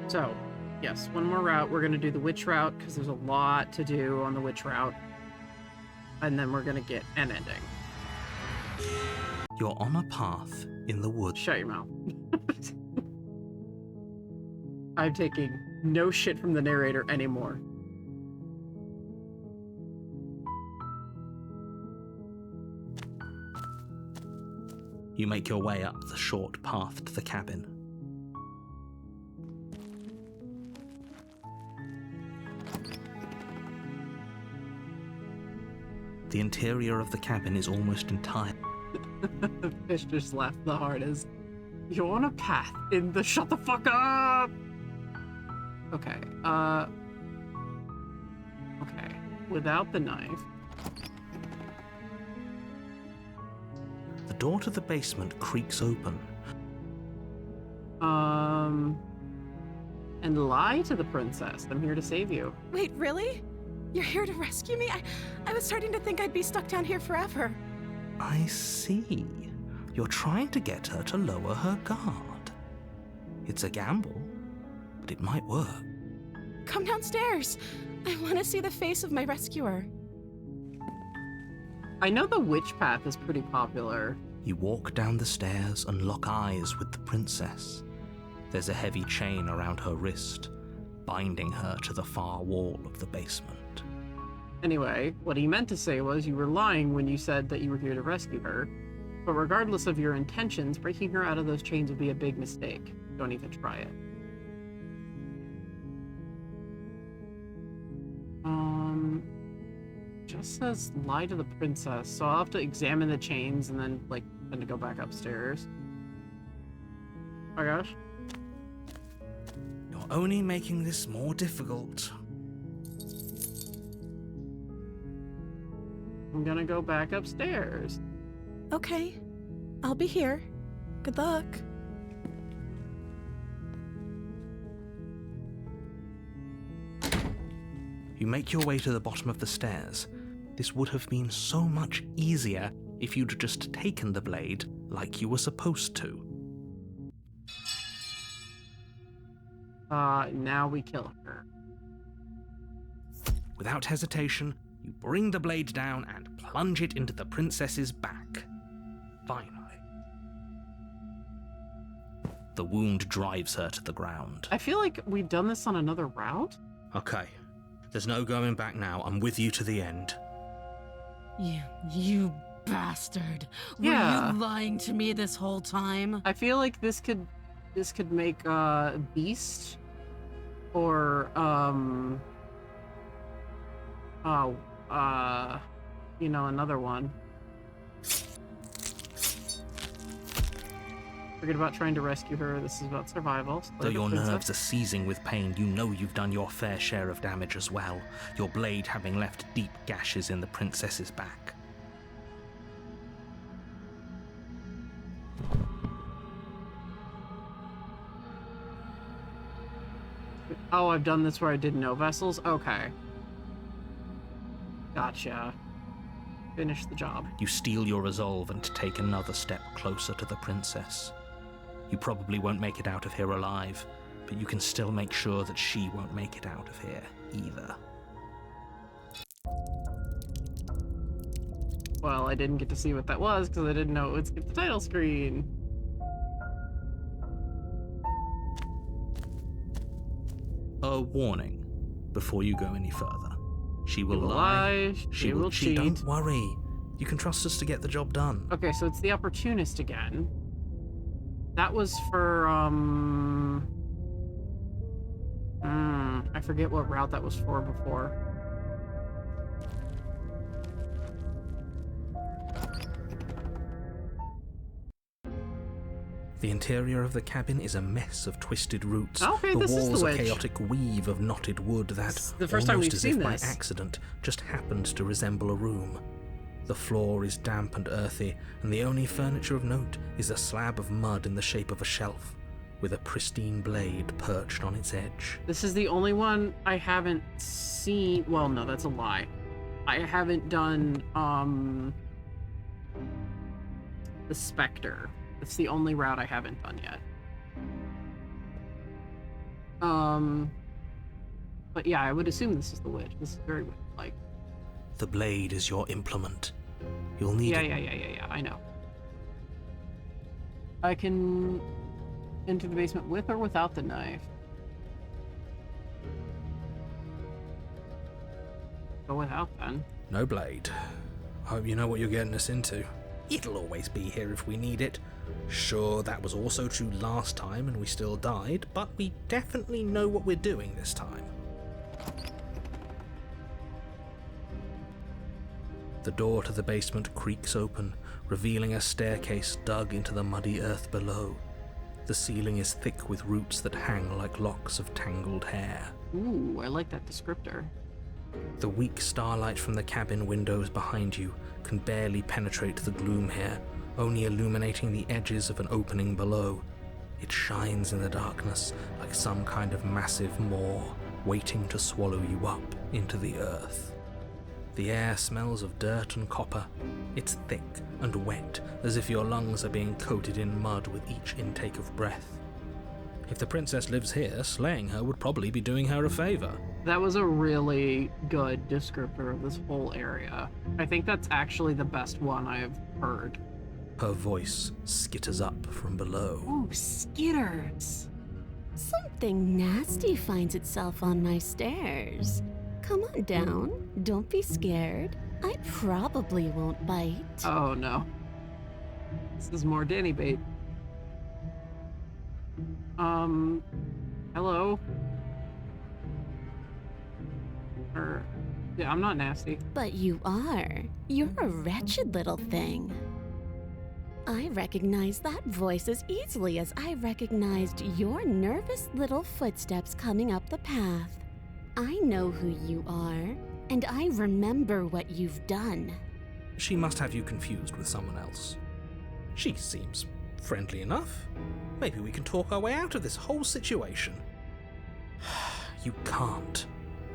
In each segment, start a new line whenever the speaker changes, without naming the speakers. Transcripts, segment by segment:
So, yes, one more route. We're going to do the witch route because there's a lot to do on the witch route. And then we're going to get an ending.
You're on a path in the woods.
Shut your mouth. I'm taking no shit from the narrator anymore.
You make your way up the short path to the cabin. The interior of the cabin is almost entire.
The fish just laughed the hardest. You're on a path in the shut the fuck up! Okay, okay. Without the knife.
The door to the basement creaks open.
And lie to the princess. I'm here to save you.
Wait, really? You're here to rescue me? I was starting to think I'd be stuck down here forever.
I see. You're trying to get her to lower her guard. It's a gamble, but it might work.
Come downstairs. I want to see the face of my rescuer.
I know the witch path is pretty popular.
You walk down the stairs and lock eyes with the princess. There's a heavy chain around her wrist, binding her to the far wall of the basement.
Anyway, what he meant to say was you were lying when you said that you were here to rescue her. But regardless of your intentions, breaking her out of those chains would be a big mistake. Don't even try it. Just says lie to the princess, so I'll have to examine the chains and then, like, to go back upstairs. Oh my gosh.
You're only making this more difficult.
I'm gonna go back upstairs.
Okay, I'll be here. Good luck.
You make your way to the bottom of the stairs. This would have been so much easier if you'd just taken the blade like you were supposed to.
Now we kill her.
Without hesitation, you bring the blade down and plunge it into the princess's back. Finally. The wound drives her to the ground.
I feel like we've done this on another route.
Okay. There's no going back now. I'm with you to the end.
You bastard.
Yeah.
Were you lying to me this whole time?
I feel like this could make Beast or you know, another one. Forget about trying to rescue her. This is about survival.
Though your nerves are seizing with pain, you know you've done your fair share of damage as well, your blade having left deep gashes in the princess's back.
Oh, I've done this where I didn't know vessels? Okay. Gotcha. Finish the job.
You steel your resolve and take another step closer to the princess. You probably won't make it out of here alive, but you can still make sure that she won't make it out of here either.
Well, I didn't get to see what that was because I didn't know it would skip the title screen.
A warning before you go any further. She will
lie.
She will cheat. Don't worry. You can trust us to get the job done.
Okay, so it's the opportunist again. That was for, I forget what route that was for before.
The interior of the cabin is a mess of twisted roots.
Okay,
the
this is
walls
the
a
witch.
chaotic weave of knotted wood that,
It's the first time
almost
we've
as
seen
if by
this.
accident, just happened to resemble a room. The floor is damp and earthy, and the only furniture of note is a slab of mud in the shape of a shelf, with a pristine blade perched on its edge.
This is the only one I haven't seen. Well, no, that's a lie. I haven't done, the Spectre. It's the only route I haven't done yet. But yeah, I would assume this is the witch. This is very witch-like.
The blade is your implement. You'll need it.
Yeah, I know. I can enter the basement with or without the knife. Go without, then.
No blade. Hope you know what you're getting us into. It'll always be here if we need it. Sure, that was also true last time and we still died, but we definitely know what we're doing this time. The door to the basement creaks open, revealing a staircase dug into the muddy earth below. The ceiling is thick with roots that hang like locks of tangled hair.
Ooh, I like that descriptor.
The weak starlight from the cabin windows behind you can barely penetrate the gloom here, only illuminating the edges of an opening below. It shines in the darkness like some kind of massive maw, waiting to swallow you up into the earth. The air smells of dirt and copper. It's thick and wet, as if your lungs are being coated in mud with each intake of breath. If the princess lives here, slaying her would probably be doing her a favor.
That was a really good descriptor of this whole area. I think that's actually the best one I've heard.
Her voice skitters up from below.
Ooh, skitters.
Something nasty finds itself on my stairs. Come on down. Don't be scared. I probably won't bite.
Oh no. This is more Danny bait. Hello? Yeah, I'm not nasty.
But you are. You're a wretched little thing. I recognize that voice as easily as I recognized your nervous little footsteps coming up the path. I know who you are, and I remember what you've done.
She must have you confused with someone else. She seems friendly enough. Maybe we can talk our way out of this whole situation. You can't.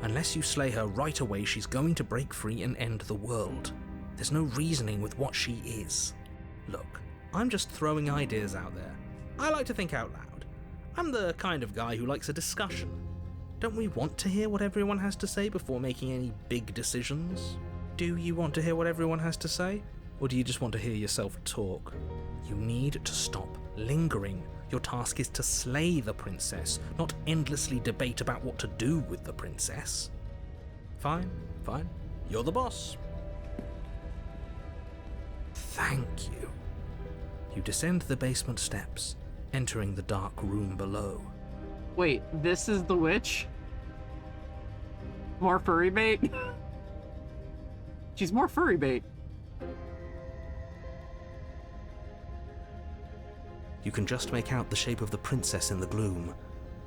Unless you slay her right away, she's going to break free and end the world. There's no reasoning with what she is. Look, I'm just throwing ideas out there. I like to think out loud. I'm the kind of guy who likes a discussion. Don't we want to hear what everyone has to say before making any big decisions? Do you want to hear what everyone has to say? Or do you just want to hear yourself talk? You need to stop lingering. Your task is to slay the princess, not endlessly debate about what to do with the princess. Fine. You're the boss. Thank you. You descend the basement steps, entering the dark room below.
Wait, this is the witch? More furry bait? She's more furry bait.
You can just make out the shape of the princess in the gloom.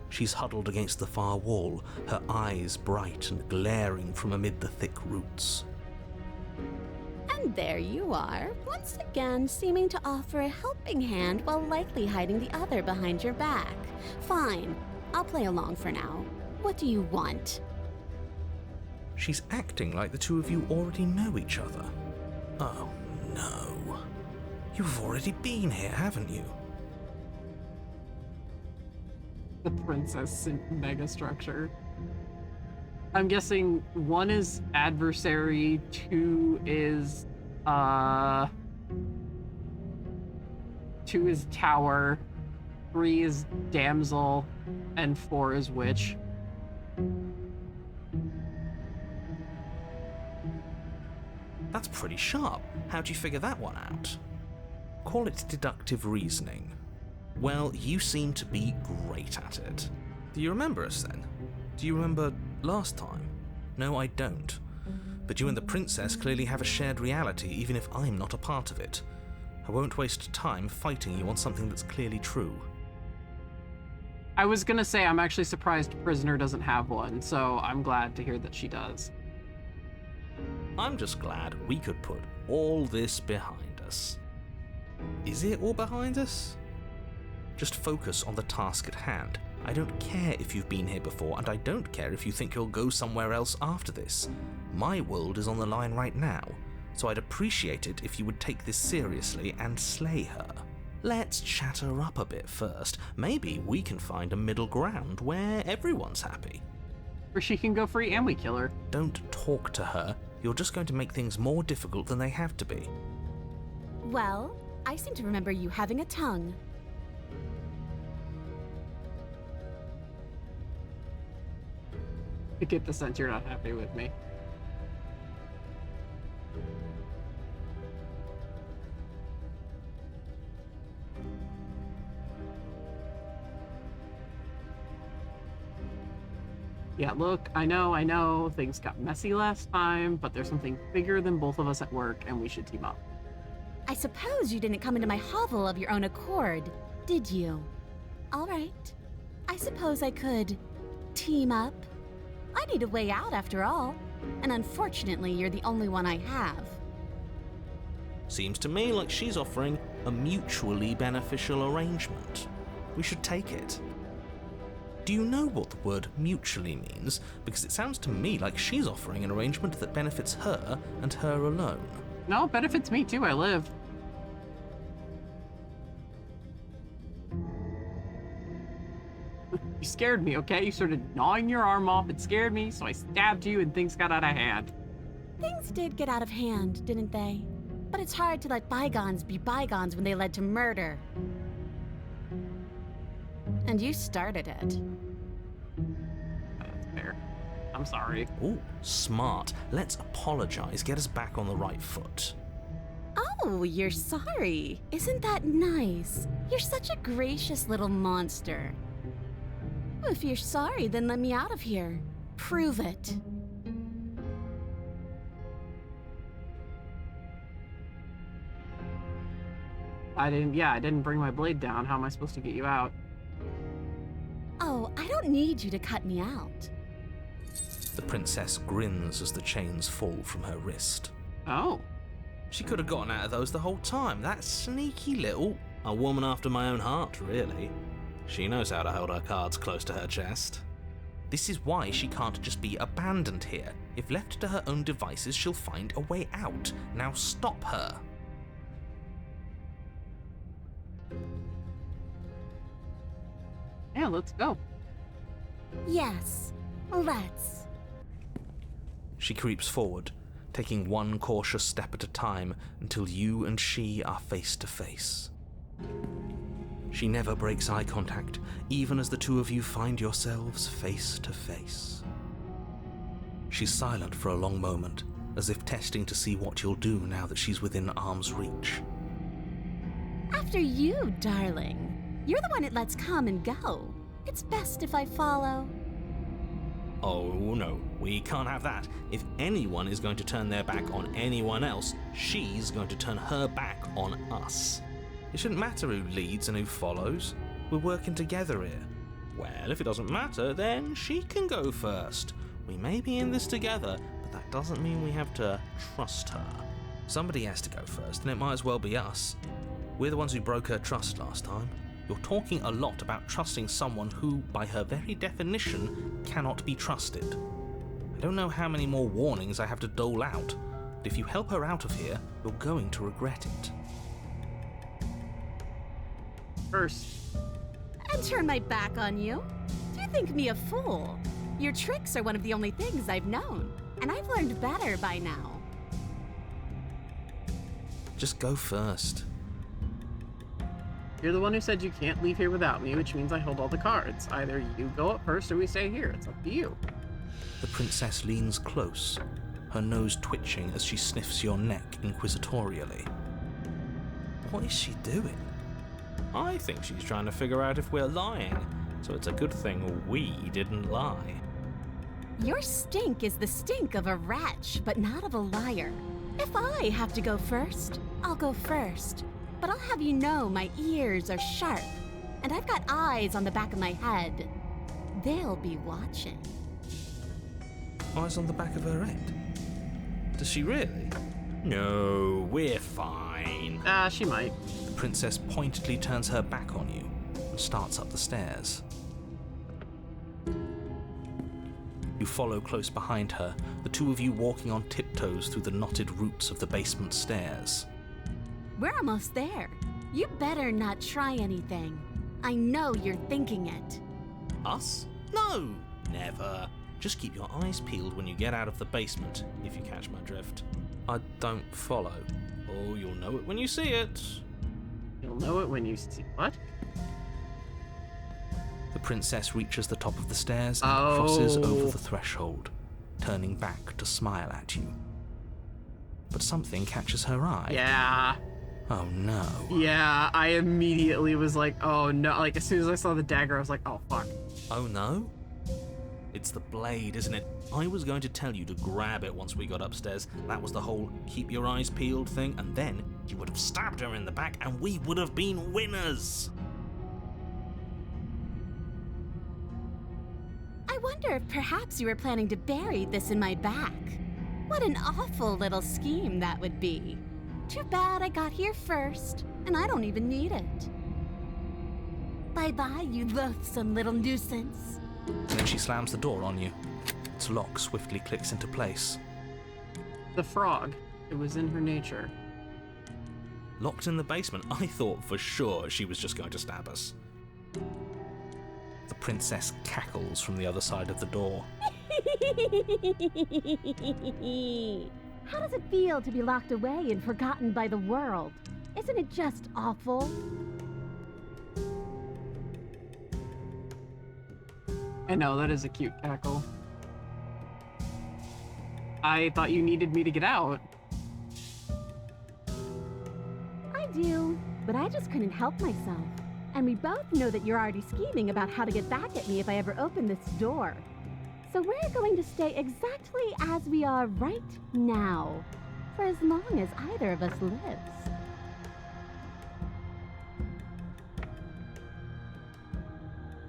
She's huddled against the far wall, her eyes bright and glaring from amid the thick roots.
And there you are, once again seeming to offer a helping hand while likely hiding the other behind your back. Fine, I'll play along for now. What do you want?
She's acting like the two of you already know each other. Oh no. You've already been here, haven't you?
The princess megastructure. I'm guessing 1 is adversary, 2 is 2 is tower, 3 is damsel, and 4 is witch.
That's pretty sharp. How'd you figure that one out? Call it deductive reasoning. Well, you seem to be great at it. Do you remember us then? Do you remember last time? No, I don't. But you and the princess clearly have a shared reality, even if I'm not a part of it. I won't waste time fighting you on something that's clearly true.
I was gonna say I'm actually surprised Prisoner doesn't have one, so I'm glad to hear that she does.
I'm just glad we could put all this behind us. Is it all behind us? Just focus on the task at hand. I don't care if you've been here before, and I don't care if you think you'll go somewhere else after this. My world is on the line right now, so I'd appreciate it if you would take this seriously and slay her. Let's chat her up a bit first. Maybe we can find a middle ground where everyone's happy.
Or she can go free and we kill her.
Don't talk to her. You're just going to make things more difficult than they have to be.
Well, I seem to remember you having a tongue.
I get the sense you're not happy with me. Yeah, look, I know, things got messy last time, but there's something bigger than both of us at work, and we should team up.
I suppose you didn't come into my hovel of your own accord, did you? All right. I suppose I could team up. I need a way out after all, and unfortunately, you're the only one I have.
Seems to me like she's offering a mutually beneficial arrangement. We should take it. Do you know what the word mutually means? Because it sounds to me like she's offering an arrangement that benefits her and her alone.
No, it benefits me too, I live. You scared me, okay? You started gnawing your arm off, it scared me, so I stabbed you and things got out of hand.
Things did get out of hand, didn't they? But it's hard to let bygones be bygones when they led to murder. And you started it.
That's fair. I'm sorry.
Ooh, smart. Let's apologize, get us back on the right foot.
Oh, you're sorry. Isn't that nice? You're such a gracious little monster. If you're sorry, then let me out of here. Prove it.
I didn't bring my blade down. How am I supposed to get you out?
Oh, I don't need you to cut me out.
The princess grins as the chains fall from her wrist.
Oh.
She could have gotten out of those the whole time. That sneaky little... A woman after my own heart, really. She knows how to hold her cards close to her chest. This is why she can't just be abandoned here. If left to her own devices, she'll find a way out. Now stop her.
Yeah, let's go.
Yes, let's.
She creeps forward, taking one cautious step at a time until you and she are face to face. She never breaks eye contact, even as the two of you find yourselves face to face. She's silent for a long moment, as if testing to see what you'll do now that she's within arm's reach.
After you, darling. You're the one it lets come and go. It's best if I follow.
Oh no, we can't have that. If anyone is going to turn their back on anyone else, she's going to turn her back on us. It shouldn't matter who leads and who follows. We're working together here. Well, if it doesn't matter, then she can go first. We may be in this together, but that doesn't mean we have to trust her. Somebody has to go first, and it might as well be us. We're the ones who broke her trust last time. You're talking a lot about trusting someone who, by her very definition, cannot be trusted. I don't know how many more warnings I have to dole out, but if you help her out of here, you're going to regret it.
First.
And turn my back on you? Do you think me a fool? Your tricks are one of the only things I've known, and I've learned better by now.
Just go first.
You're the one who said you can't leave here without me, which means I hold all the cards. Either you go up first or we stay here. It's up to you.
The princess leans close, her nose twitching as she sniffs your neck inquisitorially. What is she doing? I think she's trying to figure out if we're lying, so it's a good thing we didn't lie.
Your stink is the stink of a wretch, but not of a liar. If I have to go first, I'll go first. But I'll have you know my ears are sharp, and I've got eyes on the back of my head. They'll be watching.
Eyes on the back of her head? Does she really? No, we're fine.
She might.
The princess pointedly turns her back on you and starts up the stairs. You follow close behind her, the two of you walking on tiptoes through the knotted roots of the basement stairs.
We're almost there. You better not try anything. I know you're thinking it.
Us? No, never. Just keep your eyes peeled when you get out of the basement, if you catch my drift. I don't follow. Oh, you'll know it when you see it.
You'll know it when you see what?
The princess reaches the top of the stairs and crosses over the threshold, turning back to smile at you. But something catches her eye.
Yeah.
Oh no.
Yeah, I immediately was like, oh no. Like, as soon as I saw the dagger, I was like, oh fuck.
Oh no? It's the blade, isn't it? I was going to tell you to grab it once we got upstairs. That was the whole keep your eyes peeled thing, and then you would have stabbed her in the back and we would have been winners.
I wonder if perhaps you were planning to bury this in my back. What an awful little scheme that would be. Too bad I got here first, and I don't even need it. Bye-bye, you loathsome little nuisance.
And then she slams the door on you. Its lock swiftly clicks into place.
The frog. It was in her nature.
Locked in the basement, I thought for sure she was just going to stab us. The princess cackles from the other side of the door.
How does it feel to be locked away and forgotten by the world? Isn't it just awful?
I know, that is a cute cackle. I thought you needed me to get out.
I do, but I just couldn't help myself. And we both know that you're already scheming about how to get back at me if I ever open this door. So we're going to stay exactly as we are right now, for as long as either of us lives.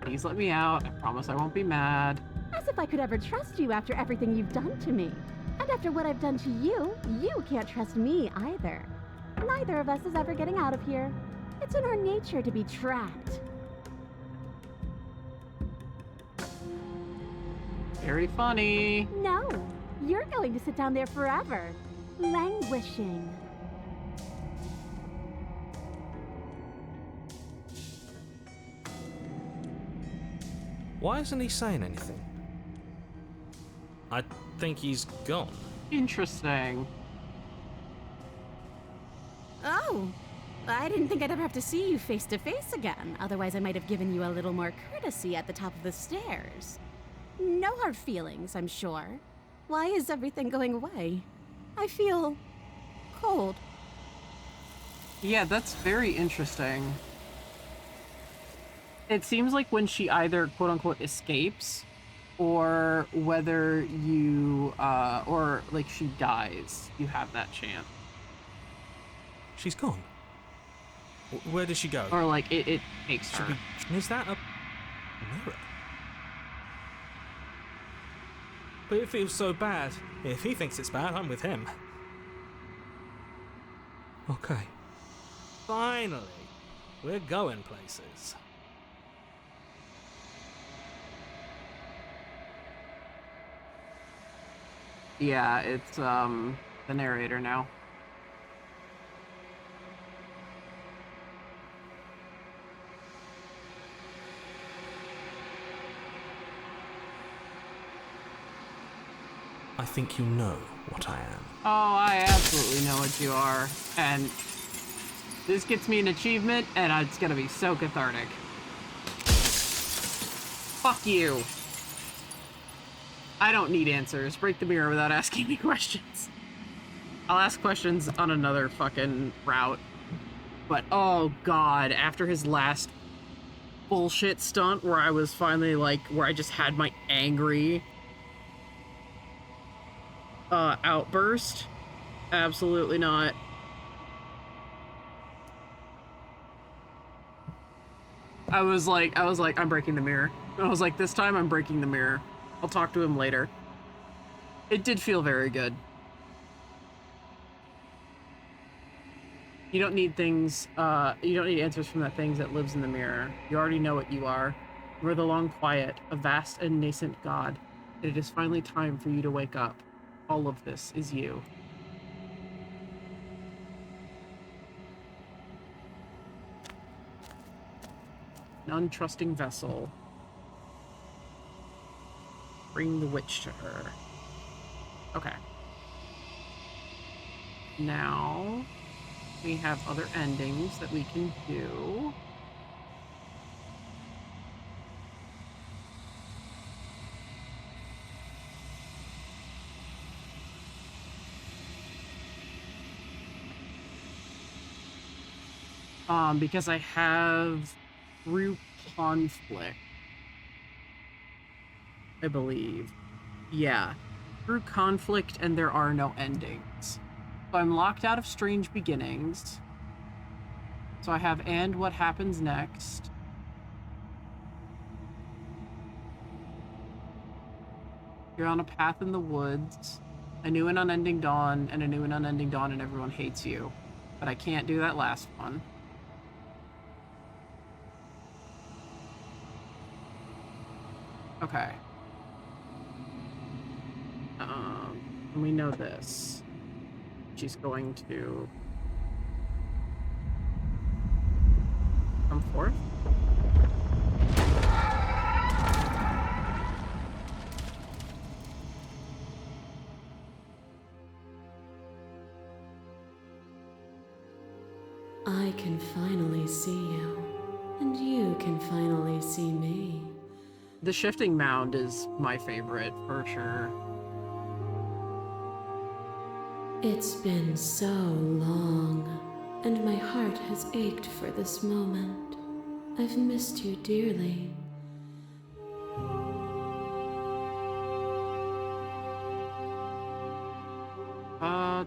Please let me out. I promise I won't be mad.
As if I could ever trust you after everything you've done to me. And after what I've done to you, you can't trust me either. Neither of us is ever getting out of here. It's in our nature to be trapped.
Very funny.
No, you're going to sit down there forever, languishing.
Why isn't he saying anything? I think he's gone.
Interesting.
Oh, I didn't think I'd ever have to see you face to face again. Otherwise, I might have given you a little more courtesy at the top of the stairs. No hard feelings, I'm sure. Why is everything going away? I feel cold.
Yeah, that's very interesting. It seems like when she either quote-unquote escapes, or whether you, or like she dies, you have that chance.
She's gone. Where did she go?
Or like it takes her.
Is that a mirror? But it feels so bad. If he thinks it's bad, I'm with him. Okay. Finally, we're going places.
Yeah, it's the narrator now.
I think you know what I am.
Oh, I absolutely know what you are. And this gets me an achievement, and it's gonna be so cathartic. Fuck you. I don't need answers. Break the mirror without asking me questions. I'll ask questions on another fucking route. But oh god, after his last bullshit stunt where I was finally like, where I just had my angry outburst, absolutely not. I was like, I'm breaking the mirror. I was like, this time I'm breaking the mirror. I'll talk to him later. It did feel very good. You don't need things, you don't need answers from that thing that lives in the mirror. You already know what you are. You are the long quiet, a vast and nascent god. It is finally time for you to wake up. All of this is you. An untrusting vessel. Bring the witch to her. Okay. Now, we have other endings that we can do. Because I have through conflict, I believe. Yeah, through conflict and there are no endings. So I'm locked out of strange beginnings. So I have and what happens next. You're on a path in the woods. A new and unending dawn, and a new and unending dawn, and everyone hates you. But I can't do that last one. Okay. And we know this. She's going to come forth.
I can finally see you, and you can finally see me.
The shifting mound is my favorite, for sure.
It's been so long, and my heart has ached for this moment. I've missed you dearly.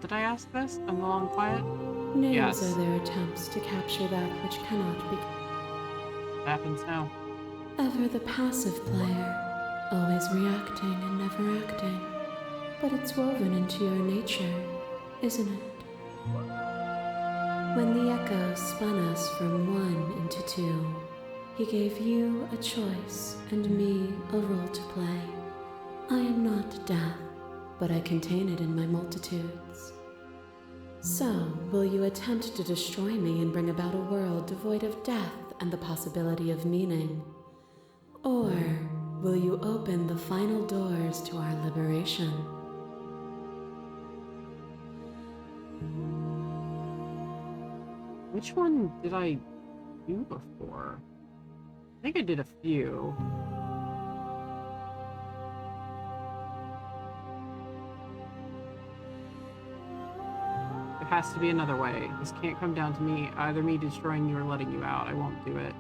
Did I ask this? I'm a little quiet?
Names
Yes.
are their attempts to capture that which cannot be.
What happens now?
Ever the passive player, always reacting and never acting. But it's woven into your nature, isn't it? When the echo spun us from one into two, he gave you a choice and me a role to play. I am not death, but I contain it in my multitudes. So, will you attempt to destroy me and bring about a world devoid of death and the possibility of meaning? Or will you open the final doors to our liberation?
Which one did I do before? I think I did a few. There has to be another way. This can't come down to me, either me destroying you or letting you out. I won't do it.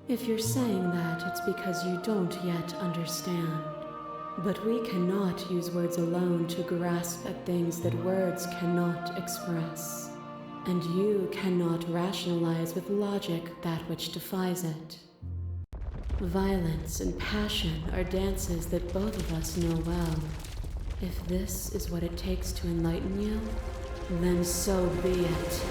If you're saying that, it's because you don't yet understand. But we cannot use words alone to grasp at things that words cannot express. And you cannot rationalize with logic that which defies it. Violence and passion are dances that both of us know well. If this is what it takes to enlighten you, then so be it.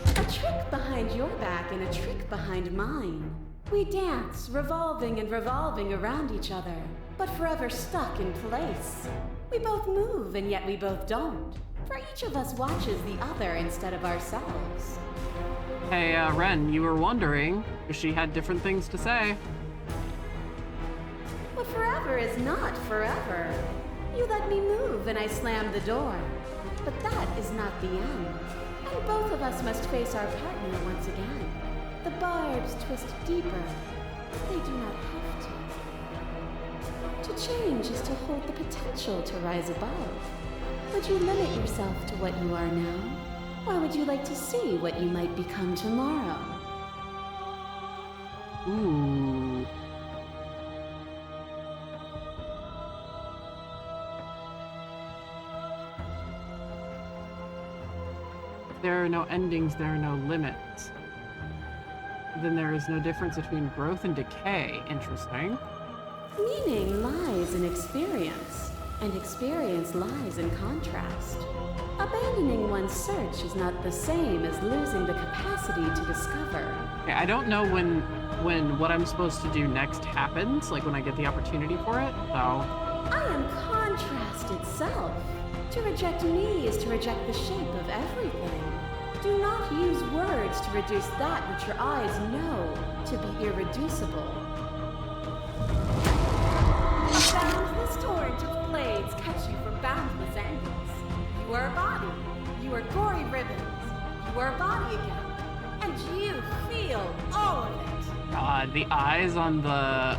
A trick behind your back and a trick behind mine. We dance, revolving and revolving around each other, but forever stuck in place. We both move, and yet we both don't. For each of us watches the other instead of ourselves.
Hey, Ren, you were wondering if she had different things to say.
But forever is not forever. You let me move, and I slammed the door. But that is not the end. And both of us must face our partner once again. The barbs twist deeper. They do not have to. To change is to hold the potential to rise above. Would you limit yourself to what you are now? Or would you like to see what you might become tomorrow?
Ooh. If there are no endings, there are no limits. Then there is no difference between growth and decay. Interesting.
Meaning lies in experience, and experience lies in contrast. Abandoning one's search is not the same as losing the capacity to discover.
Okay, I don't know when what I'm supposed to do next happens, like when I get the opportunity for it, so...
I am contrast itself. To reject me is to reject the shape of everything.
Do not use words to reduce that which your eyes know to be irreducible. A boundless torrent of blades cut you from boundless angles. You are a body. You are gory ribbons. You are a body again. And you feel all of it.
God, the eyes on the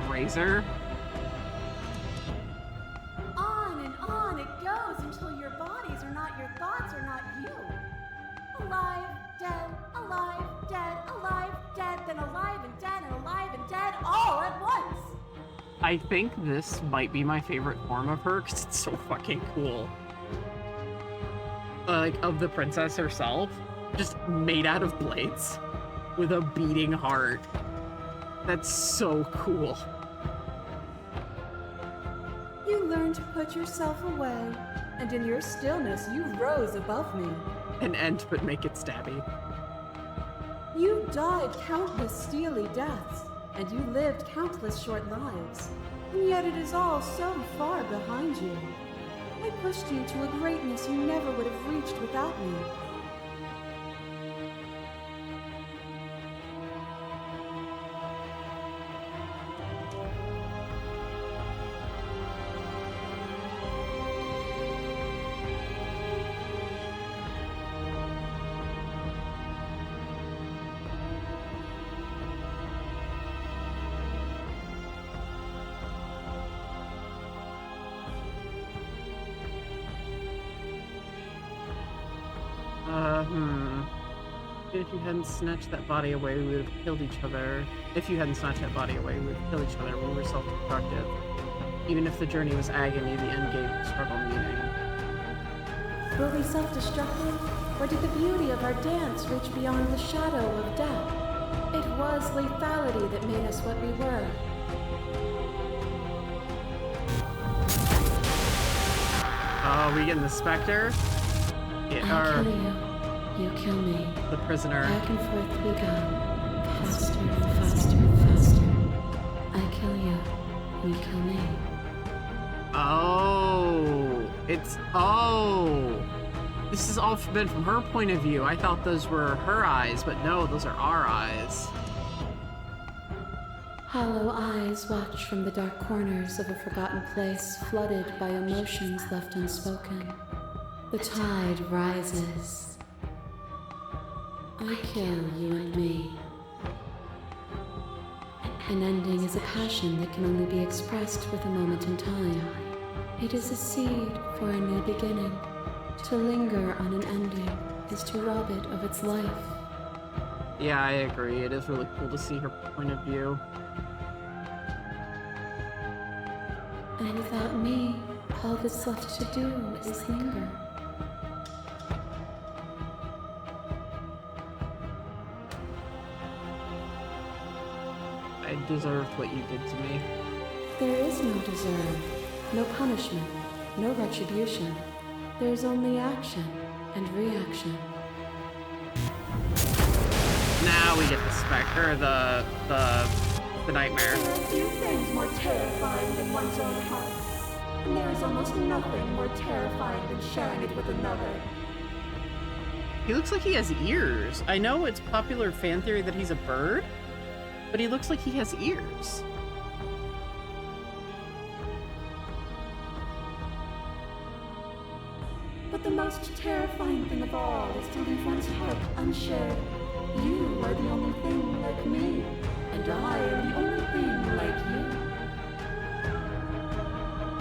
razor.
On it goes until your bodies are not your thoughts, are not you. Alive, dead, then alive and dead and alive and dead all at once.
I think this might be my favorite form of her because it's so fucking cool. Like, of the princess herself, just made out of blades with a beating heart. That's so cool.
You learned to put yourself away, and in your stillness you rose above me.
An end but make it stabby.
You died countless steely deaths, and you lived countless short lives, and yet it is all so far behind you. I pushed you to a greatness you never would have reached without me.
If you hadn't snatched that body away, we would have killed each other. If you hadn't snatched that body away, we would have killed each other. We were self-destructive. Even if the journey was agony, the end gave the struggle meaning.
Were we self-destructive, or did the beauty of our dance reach beyond the shadow of death? It was lethality that made us what we were.
Oh, we getting the Spectre?
I kill you. You kill me.
The prisoner.
Back and forth we go. Faster, faster, faster. I kill you. You kill me.
Oh. Oh. This has all been from her point of view. I thought those were her eyes, but no, those are our eyes.
Hollow eyes watch from the dark corners of a forgotten place, flooded by emotions left unspoken. The tide rises. I kill you and me. An ending is a passion that can only be expressed with a moment in time. It is a seed for a new beginning. To linger on an ending is to rob it of its life.
Yeah, I agree. It is really cool to see her point of view.
And without me, all that's left to do is linger.
I deserved what you did to me.
There is no deserve, no punishment, no retribution. There's only action and reaction.
Now we get the Spectre, the nightmare.
There are few things more terrifying than one's own heart. And there is almost nothing more terrifying than sharing it with another.
He looks like he has ears. I know it's popular fan theory that he's a bird, but he looks like he has ears.
But the most terrifying thing of all is to leave one's heart unshared. You are the only thing like me, and I am the only thing like you.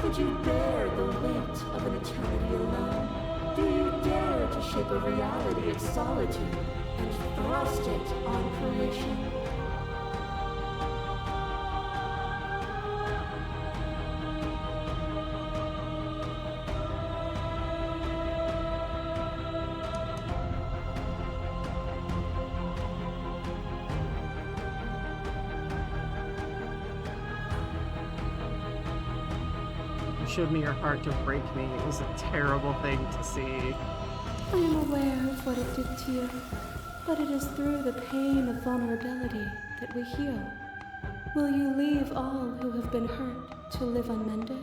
Could you bear the weight of an eternity alone? Do you dare to shape a reality of solitude and thrust it on creation?
Showed me your heart to break me. It was a terrible thing to see.
I am aware of what it did to you, but it is through the pain of vulnerability that we heal. Will you leave all who have been hurt to live unmended?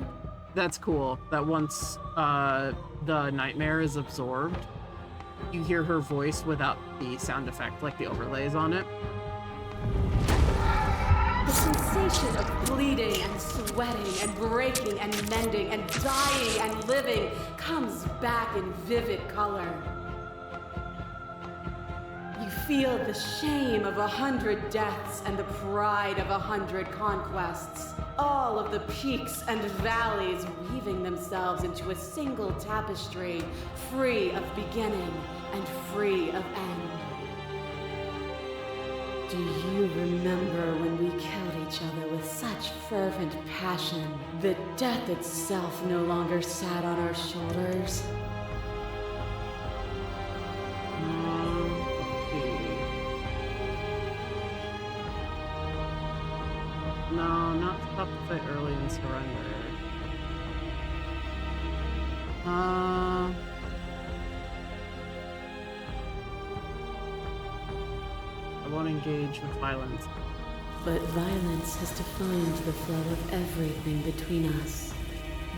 That's cool. That once the nightmare is absorbed, you hear her voice without the sound effect, like the overlays on it.
The sensation of bleeding and sweating and breaking and mending and dying and living comes back in vivid color. You feel the shame of 100 deaths and the pride of 100 conquests. All of the peaks and valleys weaving themselves into a single tapestry, free of beginning and free of end. Do you remember when we killed each other with such fervent passion that death itself no longer sat on our shoulders?
Let's see. No, not stop the fight early and surrender. I won't engage with violence.
But violence has defined the flow of everything between us.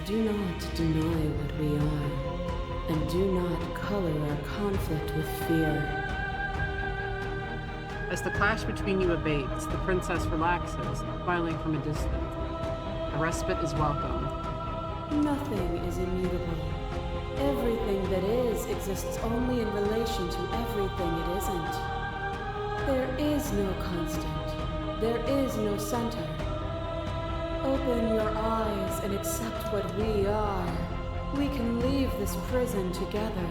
Do not deny what we are, and do not color our conflict with fear.
As the clash between you abates, the princess relaxes, smiling from a distance. The respite is welcome.
Nothing is immutable. Everything that is exists only in relation to everything it isn't. There is no constant. There is no center. Open your eyes and accept what we are. We can leave this prison together.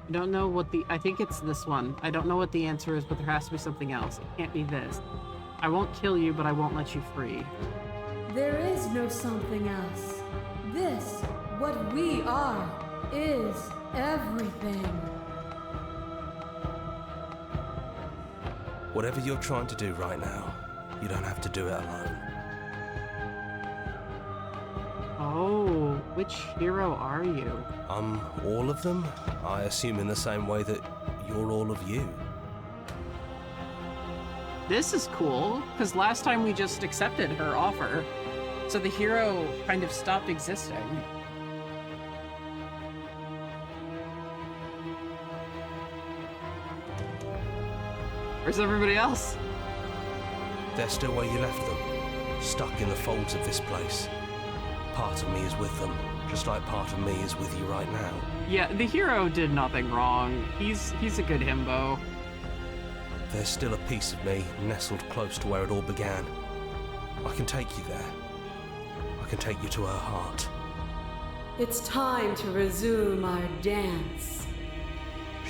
I don't know what I think it's this one. I don't know what the answer is, but there has to be something else. It can't be this. I won't kill you, but I won't let you free.
There is no something else. This, what we are, is everything.
Whatever you're trying to do right now, you don't have to do it alone.
Oh, which hero are you?
All of them? I assume in the same way that you're all of you.
This is cool, because last time we just accepted her offer. So the hero kind of stopped existing. Where's everybody else?
They're still where you left them, stuck in the folds of this place. Part of me is with them, just like part of me is with you right now.
Yeah, the hero did nothing wrong. He's a good himbo.
There's still a piece of me nestled close to where it all began. I can take you there. I can take you to her heart.
It's time to resume our dance.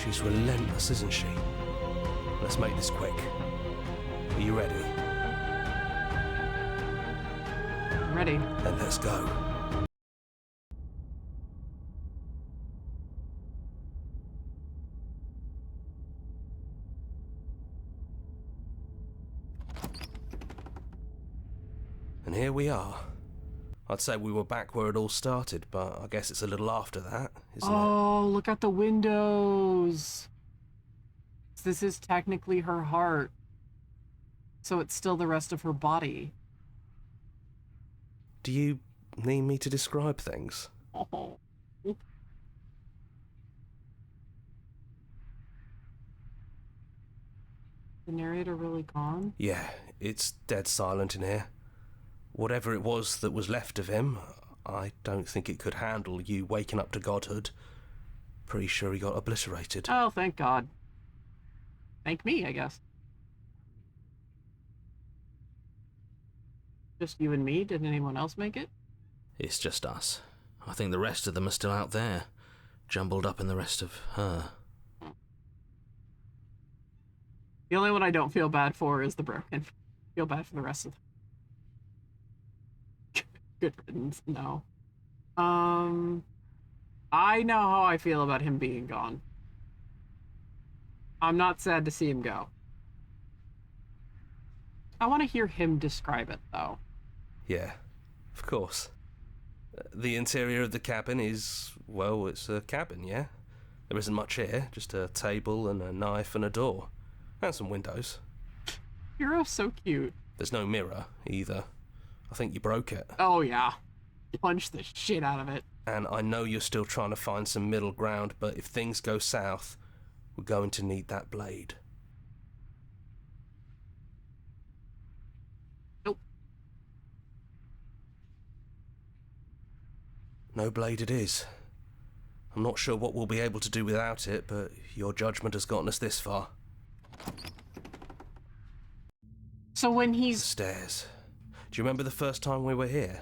She's relentless, isn't she? Let's make this quick. Are you ready?
I'm ready.
Then let's go. And here we are. I'd say we were back where it all started, but I guess it's a little after that, isn't it?
Oh, look at the windows. This is technically her heart. So it's still the rest of her body.
Do you need me to describe things?
Oh. The narrator really gone?
Yeah, it's dead silent in here. Whatever it was that was left of him, I don't think it could handle you waking up to godhood. Pretty sure he got obliterated.
Oh, thank God. Thank me, I guess. Just you and me? Did anyone else make it?
It's just us. I think the rest of them are still out there, jumbled up in the rest of her.
The only one I don't feel bad for is the broken. Feel bad for the rest of them. Good riddance, no. I know how I feel about him being gone. I'm not sad to see him go. I want to hear him describe it, though.
Yeah, of course.
The interior of the cabin is, well, it's a cabin, yeah? There isn't much here, just a table and a knife and a door. And some windows.
Hero's so cute.
There's no mirror, either. I think you broke it.
Oh, yeah. Punch the shit out of it.
And I know you're still trying to find some middle ground, but if things go south, we're going to need that blade.
Nope.
No blade it is. I'm not sure what we'll be able to do without it, but your judgment has gotten us this far.
So when
The
he's...
stairs. Do you remember the first time we were here?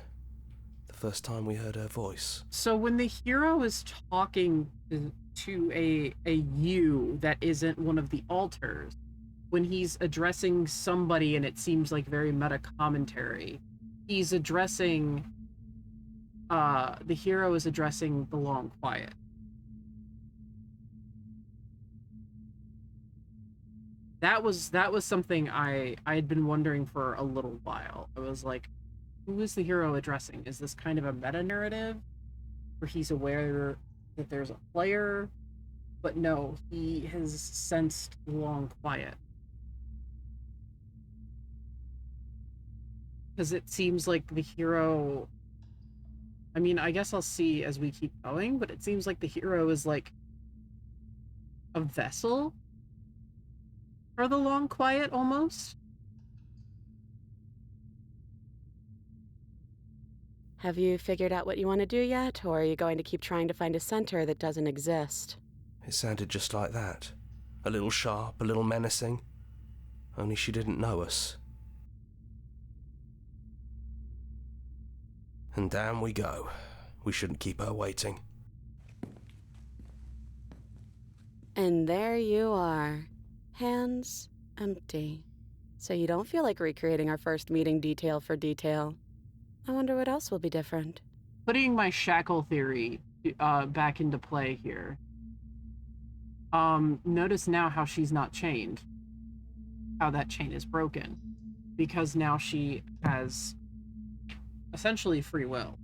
The first time we heard her voice?
So when the hero is talking to a you that isn't one of the altars, when he's addressing somebody and it seems like very meta commentary, he's addressing... the hero is addressing the Long Quiet. That was something I had been wondering for a little while. I was like, who is the hero addressing? Is this kind of a meta narrative where he's aware that there's a player? But no, he has sensed the Long Quiet. Because it seems like the hero... I mean, I guess I'll see as we keep going, but it seems like the hero is like a vessel for the Long Quiet, almost.
Have you figured out what you want to do yet, or are you going to keep trying to find a center that doesn't exist?
It sounded just like that. A little sharp, a little menacing. Only she didn't know us. And down we go. We shouldn't keep her waiting.
And there you are. Hands empty. So you don't feel like recreating our first meeting detail for detail. I wonder what else will be different.
Putting my shackle theory back into play here. Notice now how she's not chained. How that chain is broken. Because now she has essentially free will.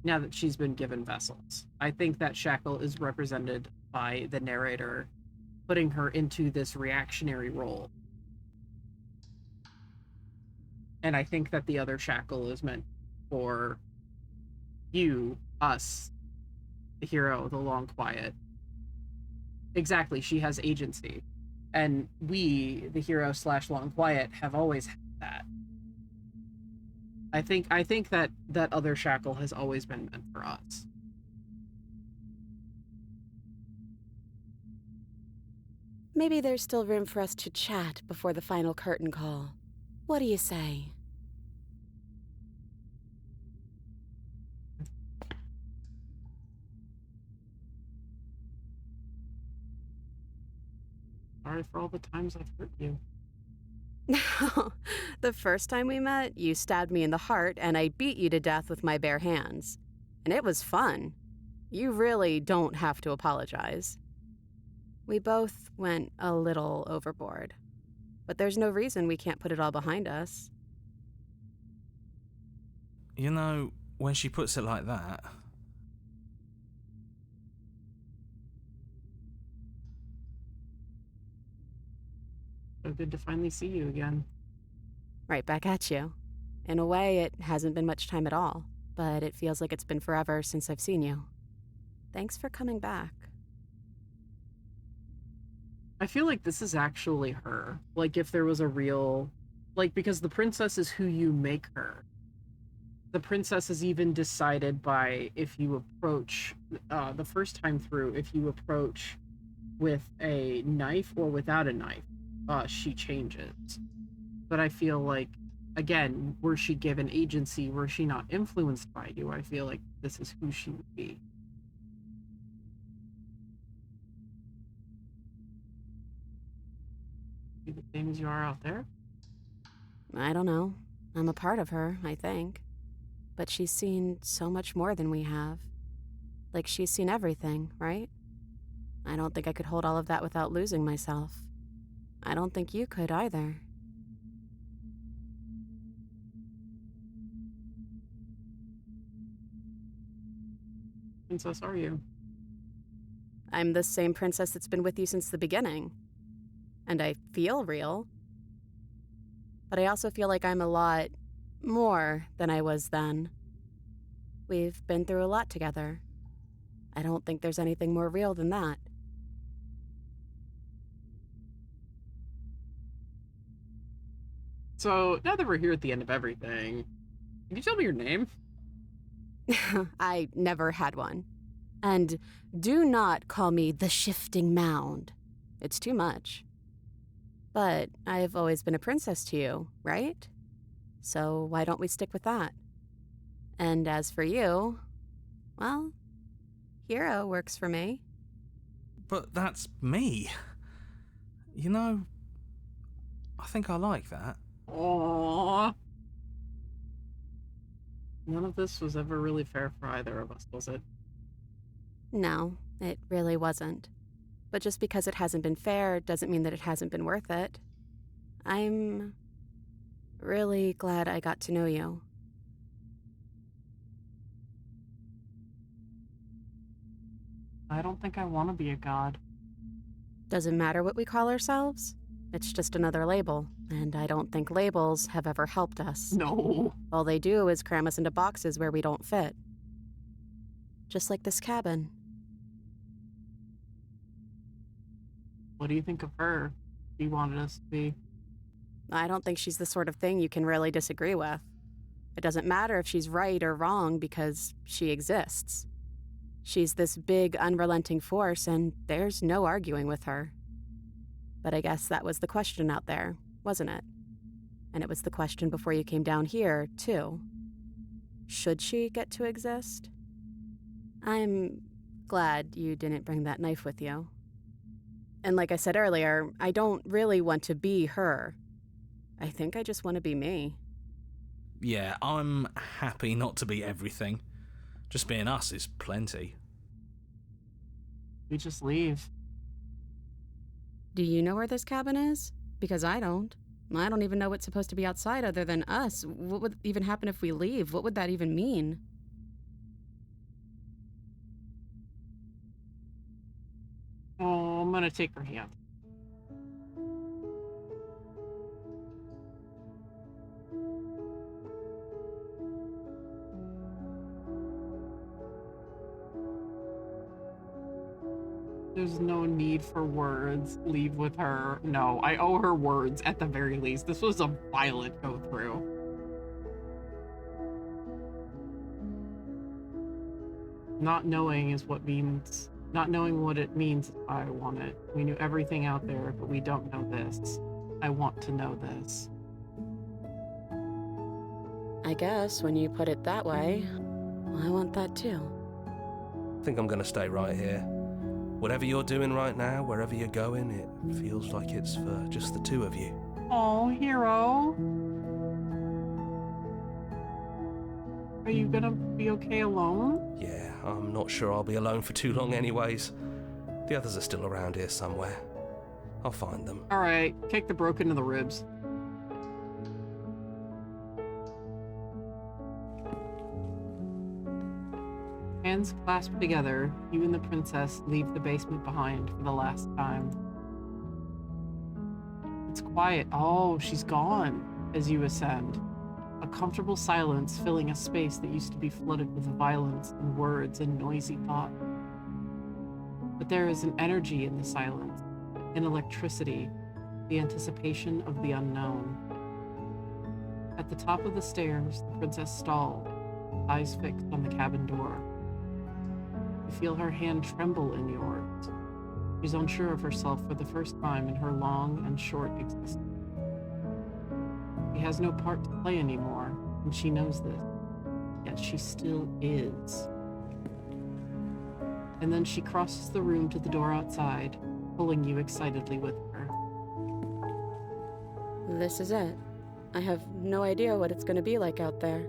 Now that she's been given vessels. I think that shackle is represented by the narrator putting her into this reactionary role. And I think that the other shackle is meant for you, us, the hero, the Long Quiet. Exactly, she has agency. And we, the hero / Long Quiet, have always had that. I think that other shackle has always been meant for us.
Maybe there's still room for us to chat before the final curtain call. What do you say?
Sorry for all the times I've hurt you.
The first time we met, you stabbed me in the heart and I beat you to death with my bare hands. And it was fun. You really don't have to apologize. We both went a little overboard. But there's no reason we can't put it all behind us.
You know, when she puts it like that...
So good to finally see you again.
Right back at you. In a way, it hasn't been much time at all, but it feels like it's been forever since I've seen you. Thanks for coming back.
I feel like this is actually her. Like, if there was a real... Like, because the princess is who you make her. The princess is even decided by if you approach... the first time through, if you approach with a knife or without a knife, she changes. But I feel like, again, were she given agency, were she not influenced by you, I feel like this is who she would be. Be the same as you are out there?
I don't know. I'm a part of her, I think. But she's seen so much more than we have. Like, she's seen everything, right? I don't think I could hold all of that without losing myself. I don't think you could either.
princess are you?
I'm the same princess that's been with you since the beginning. And I feel real. But I also feel like I'm a lot more than I was then. We've been through a lot together. I don't think there's anything more real than that.
So, now that we're here at the end of everything, can you tell me your name?
I never had one. And do not call me the Shifting Mound. It's too much. But I've always been a princess to you, right? So why don't we stick with that? And as for you, well, hero works for me.
But that's me. You know, I think I like that.
Aww. None of this was ever really fair for either of us, was it?
No, it really wasn't. But just because it hasn't been fair doesn't mean that it hasn't been worth it. I'm really glad I got to know you.
I don't think I want to be a god.
Doesn't matter what we call ourselves. It's just another label, and I don't think labels have ever helped us.
No.
All they do is cram us into boxes where we don't fit. Just like this cabin.
What do you think of her? She wanted us to be.
I don't think she's the sort of thing you can really disagree with. It doesn't matter if she's right or wrong because she exists. She's this big, unrelenting force, and there's no arguing with her. But I guess that was the question out there, wasn't it? And it was the question before you came down here, too. Should she get to exist? I'm glad you didn't bring that knife with you. And like I said earlier, I don't really want to be her. I think I just want to be me.
Yeah, I'm happy not to be everything. Just being us is plenty.
We just leave.
Do you know where this cabin is? Because I don't. I don't even know what's supposed to be outside other than us. What would even happen if we leave? What would that even mean?
Oh, I'm gonna take her hand. There's no need for words. Leave with her. No, I owe her words at the very least. This was a violent go through. Not knowing is what means. Not knowing what it means is why I want it. We knew everything out there, but we don't know this. I want to know this.
I guess when you put it that way, I want that too.
I think I'm gonna stay right here. Whatever you're doing right now, wherever you're going, it feels like it's for just the two of you.
Oh, hero. Are you gonna be okay alone?
Yeah, I'm not sure I'll be alone for too long anyways. The others are still around here somewhere. I'll find them.
Alright, kick the broken to the ribs. Hands clasped together, you and the princess leave the basement behind for the last time. It's quiet. Oh, she's gone as you ascend. A comfortable silence filling a space that used to be flooded with violence and words and noisy thought. But there is an energy in the silence, an electricity, the anticipation of the unknown. At the top of the stairs, the princess stalled, eyes fixed on the cabin door. You feel her hand tremble in yours. She's unsure of herself for the first time in her long and short existence. She has no part to play anymore, and she knows this. Yet she still is. And then she crosses the room to the door outside, pulling you excitedly with her.
This is it. I have no idea what it's going to be like out there.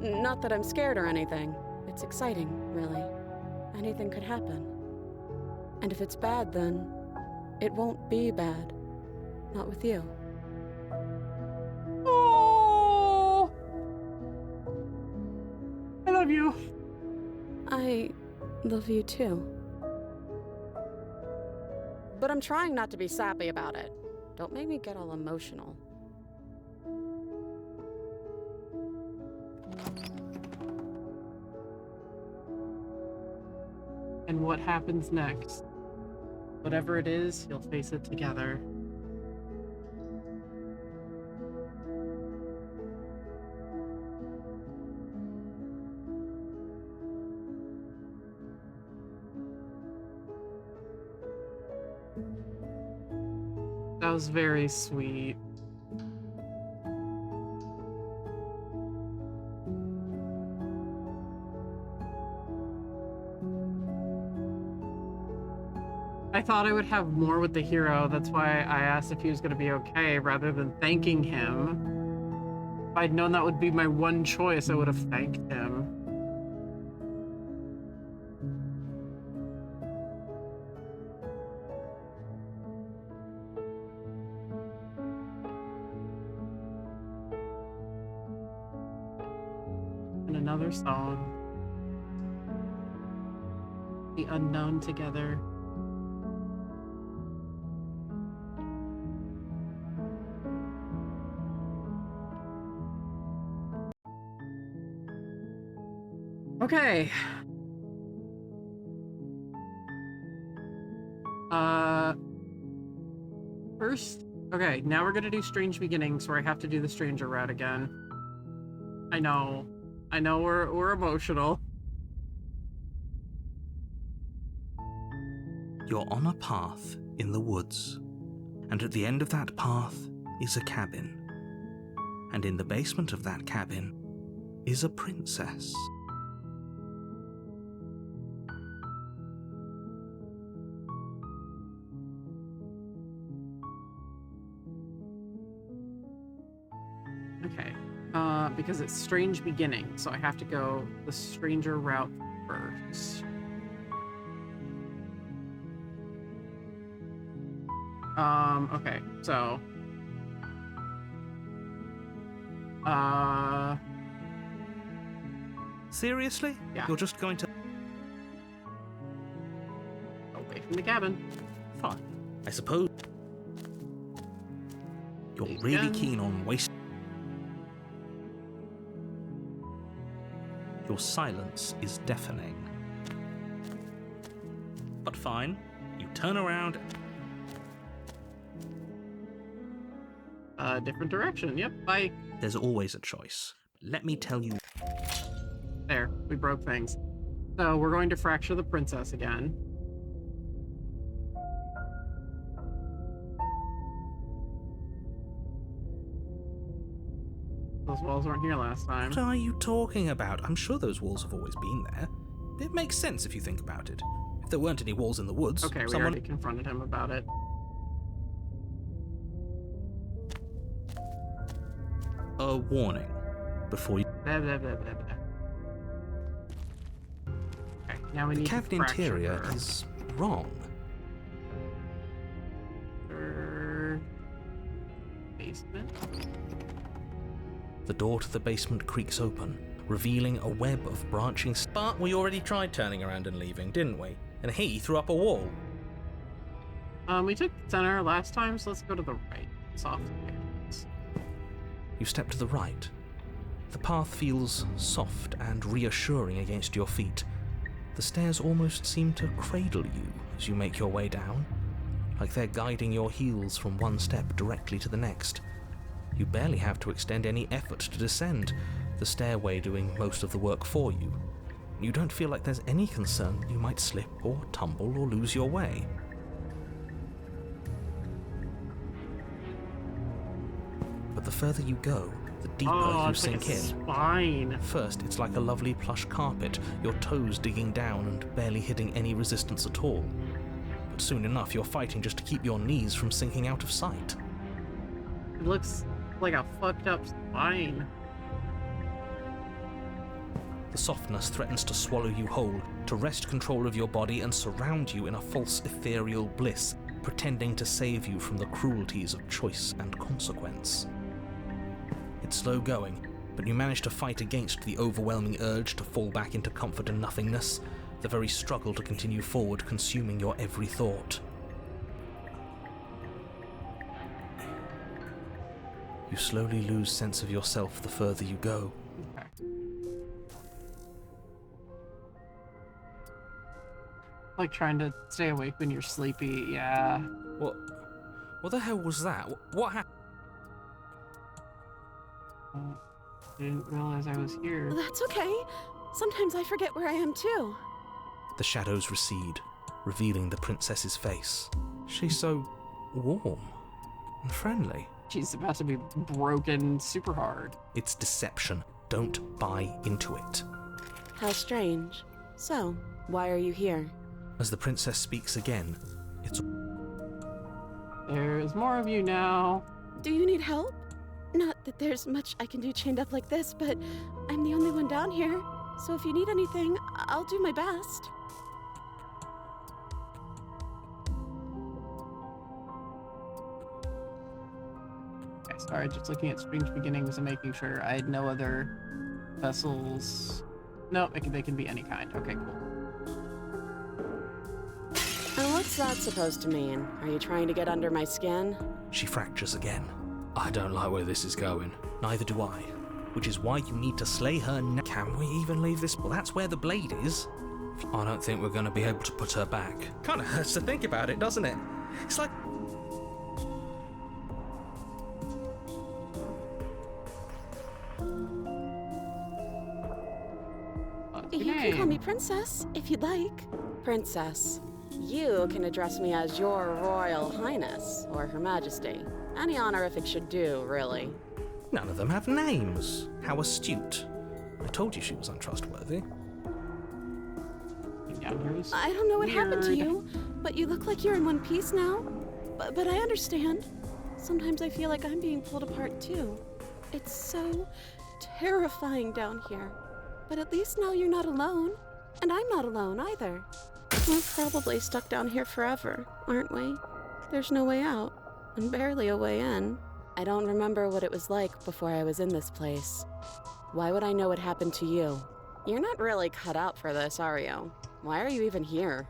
Not that I'm scared or anything. It's exciting, really. Anything could happen. And if it's bad, then it won't be bad. Not with you.
Oh, I love you.
I love you too. But I'm trying not to be sappy about it. Don't make me get all emotional.
And what happens next? Whatever it is, you'll face it together. That was very sweet. I thought I would have more with the hero. That's why I asked if he was going to be okay rather than thanking him. If I'd known that would be my one choice, I would have thanked him. And another song. The unknown together. Okay. First, okay, now we're gonna do Strange Beginnings, where I have to do the Stranger route again. I know we're emotional.
You're on a path in the woods, and at the end of that path is a cabin. And in the basement of that cabin is a princess.
Okay, because it's Strange Beginning, so I have to go the Stranger route first. Okay, so...
Seriously?
Yeah.
You're just going to...
away from the cabin.
Fine. I suppose... You're
Please
really
go.
keen on wasting... Your silence is deafening. But fine. You turn around...
Different direction. Yep, bye.
There's always a choice. Let me tell you...
There, we broke things. So we're going to fracture the princess again. Those walls weren't here last time.
What are you talking about? I'm sure those walls have always been there. It makes sense if you think about it. If there weren't any walls in the woods,
Okay, we
someone...
already confronted him about it.
A warning. Before you...
Blah, blah, blah, blah, blah. Okay, now we
The
need
cabin
to fracture
interior
her.
is wrong.
Basement.
The door to the basement creaks open, revealing a web of branching... But we already tried turning around and leaving, didn't we? And he threw up a wall.
We took the center last time, so let's go to the right. Soft hands.
You step to the right. The path feels soft and reassuring against your feet. The stairs almost seem to cradle you as you make your way down, like they're guiding your heels from one step directly to the next. You barely have to extend any effort to descend, the stairway doing most of the work for you. You don't feel like there's any concern you might slip or tumble or lose your way. But the further you go, the deeper
Oh,
you
it's like
sink
a
in.
spine.
First, it's like a lovely plush carpet, your toes digging down and barely hitting any resistance at all. But soon enough, you're fighting just to keep your knees from sinking out of sight.
It looks like a fucked up spine.
The softness threatens to swallow you whole, to wrest control of your body and surround you in a false ethereal bliss, pretending to save you from the cruelties of choice and consequence. It's slow going, but you manage to fight against the overwhelming urge to fall back into comfort and nothingness, the very struggle to continue forward consuming your every thought. You slowly lose sense of yourself the further you go.
Okay. Like trying to stay awake when you're sleepy, yeah.
What the hell was that? What happened?
Didn't realize I was here.
That's okay. Sometimes I forget where I am too.
The shadows recede, revealing the princess's face. She's so warm and friendly.
She's about to be broken super hard.
It's deception. Don't buy into it.
How strange. So, why are you here?
As the princess speaks again, it's...
There's more of you now.
Do you need help? Not that there's much I can do chained up like this, but I'm the only one down here. So if you need anything, I'll do my best.
Okay, sorry, just looking at Strange Beginnings and making sure I had no other vessels. No, they can be any kind. Okay, cool.
And what's that supposed to mean? Are you trying to get under my skin?
She fractures again. I don't like where this is going. Neither do I. Which is why you need to slay her now. Can we even leave this? Well, that's where the blade is. I don't think we're going to be able to put her back. Kind of hurts to think about it, doesn't it? It's like...
You can call me Princess, if you'd like.
Princess. You can address me as Your Royal Highness, or Her Majesty. Any honorific should do, really.
None of them have names. How astute. I told you she was untrustworthy.
I don't know what happened to
Weird.
you, but you look like you're in one piece now. But I understand. Sometimes I feel like I'm being pulled apart too. It's so terrifying down here. But at least now you're not alone. And I'm not alone either. We're probably stuck down here forever, aren't we? There's no way out, and barely a way in.
I don't remember what it was like before I was in this place. Why would I know what happened to you? You're not really cut out for this, are you? Why are you even here?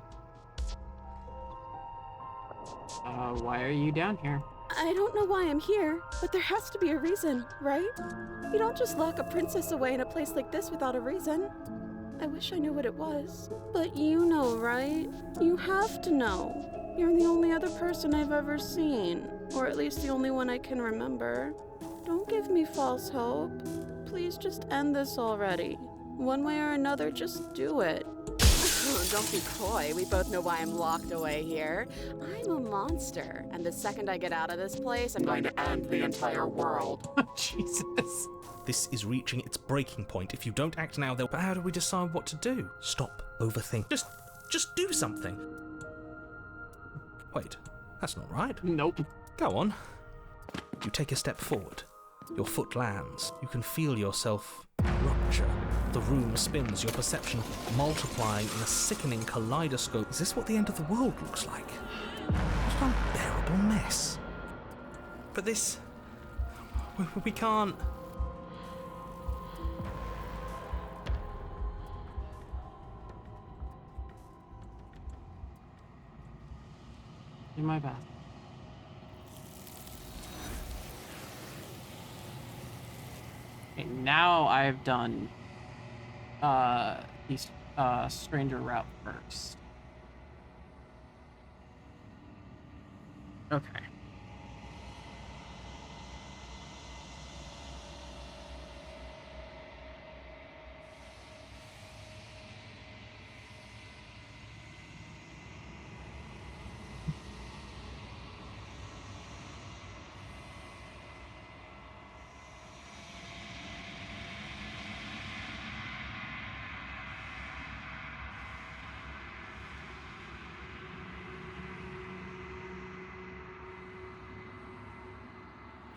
Why are you down here?
I don't know why I'm here, but there has to be a reason, right? You don't just lock a princess away in a place like this without a reason. I wish I knew what it was. But you know, right? You have to know. You're the only other person I've ever seen. Or at least the only one I can remember. Don't give me false hope. Please just end this already. One way or another, just do it.
Don't be coy. We both know why I'm locked away here. I'm a monster, and the second I get out of this place, I'm going to end the entire world.
Jesus.
This is reaching its breaking point. If you don't act now, they'll... But how do we decide what to do? Stop overthinking. Just do something. Wait, that's not right.
Nope.
Go on. You take a step forward. Your foot lands. You can feel yourself rupture. The room spins, your perception multiplying in a sickening kaleidoscope. Is this what the end of the world looks like? What an unbearable mess. But this... We can't...
Do my best. Okay, now I've done the stranger route first. Okay.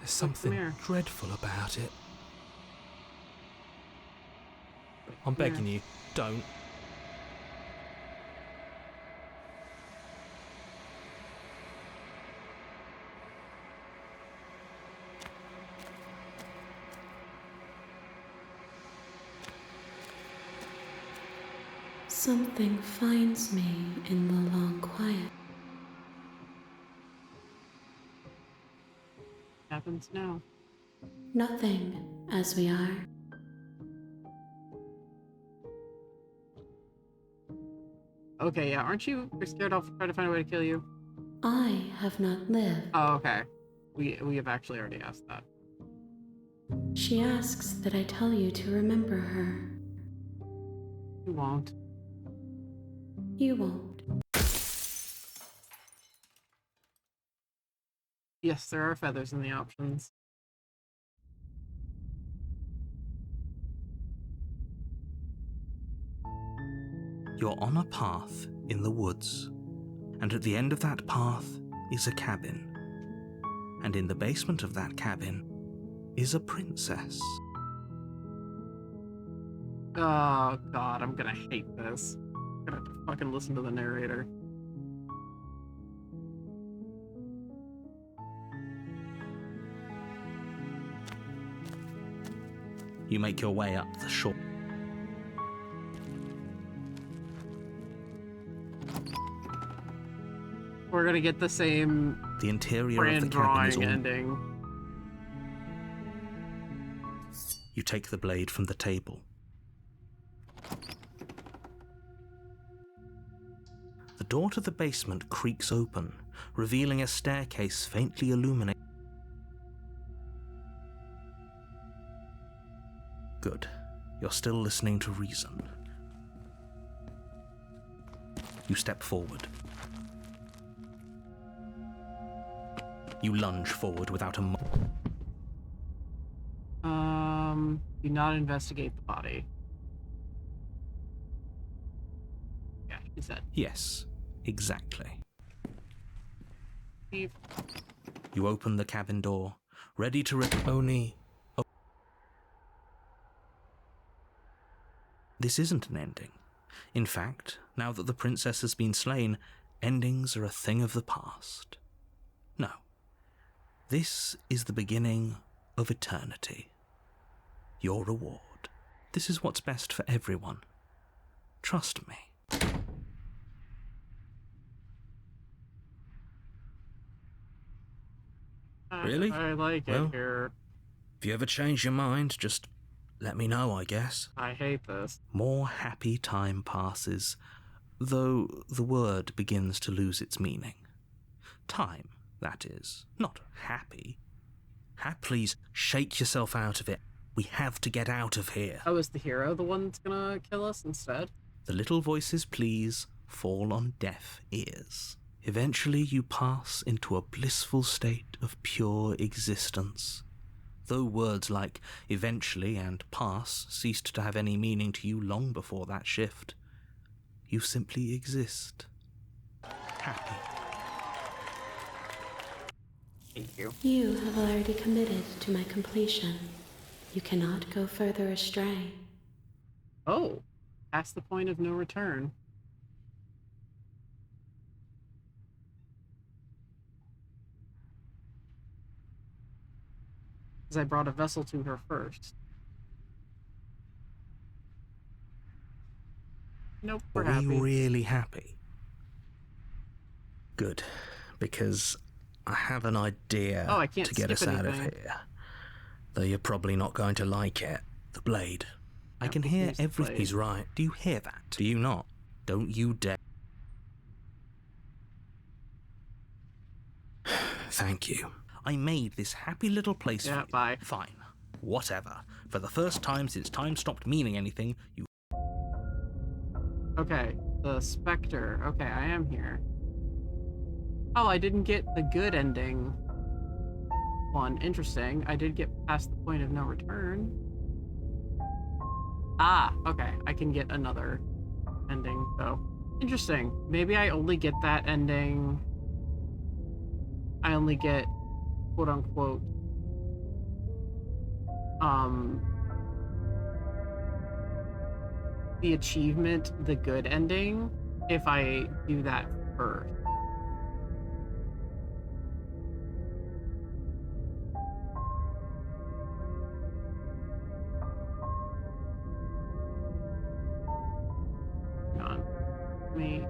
There's something
here.
dreadful about it. I'm begging you, don't.
Something finds me in the long quiet.
Happens now.
Nothing, as we are.
Okay, yeah, aren't you scared I'll try to find a way to kill you?
I have not lived.
Oh, okay. We have actually already asked that.
She asks that I tell you to remember her.
You won't.
You won't.
Yes, there are feathers in the options.
You're on a path in the woods, and at the end of that path is a cabin. And in the basement of that cabin is a princess.
Oh god, I'm gonna hate this. I'm gonna have to fucking listen to the narrator.
You make your way up the shore.
We're gonna get the same
The interior of the
brand
cabin is
drawing
all...
ending.
You take the blade from the table. The door to the basement creaks open, revealing a staircase faintly illuminated. Good. You're still listening to reason. You step forward. You lunge forward without a...
Do not investigate the body. Yeah, she said.
Yes, exactly.
Steve.
You open the cabin door, ready to only... Oh. This isn't an ending. In fact, now that the princess has been slain, endings are a thing of the past. No. This is the beginning of eternity. Your reward. This is what's best for everyone. Trust me. Really?
I like
Well,
it here.
If you ever change your mind, just let me know, I guess.
I hate this.
More happy time passes, though the word begins to lose its meaning. Time, that is, not happy. Please shake yourself out of it. We have to get out of here.
Oh, is the hero the one that's gonna kill us instead?
The little voices' pleas fall on deaf ears. Eventually you pass into a blissful state of pure existence. Though words like eventually and pass ceased to have any meaning to you long before that shift, you simply exist. Happy.
Thank you.
You have already committed to my completion. You cannot go further astray.
Oh, past the point of no return. Because I brought a vessel to her first. Nope, we're
Are we
happy.
really happy? Good, because I have an idea
Oh, I can't
to get us
skip
out of
anything.
here. Though you're probably not going to like it. The blade. I
Yeah,
can
we
hear
use the
everything.
blade.
He's right. Do you hear that? Do you not? Don't you dare. Thank you. I made this happy little place
Yeah,
for you.
bye.
Fine. Whatever. For the first time since time stopped meaning anything, you...
Okay, the Spectre. Okay, I am here. Oh, I didn't get the good ending one. Interesting. I did get past the point of no return. Ah, okay. I can get another ending, though. Interesting. Maybe I only get that ending. I only get, quote unquote, the achievement, the good ending, if I do that first. Hang on. me.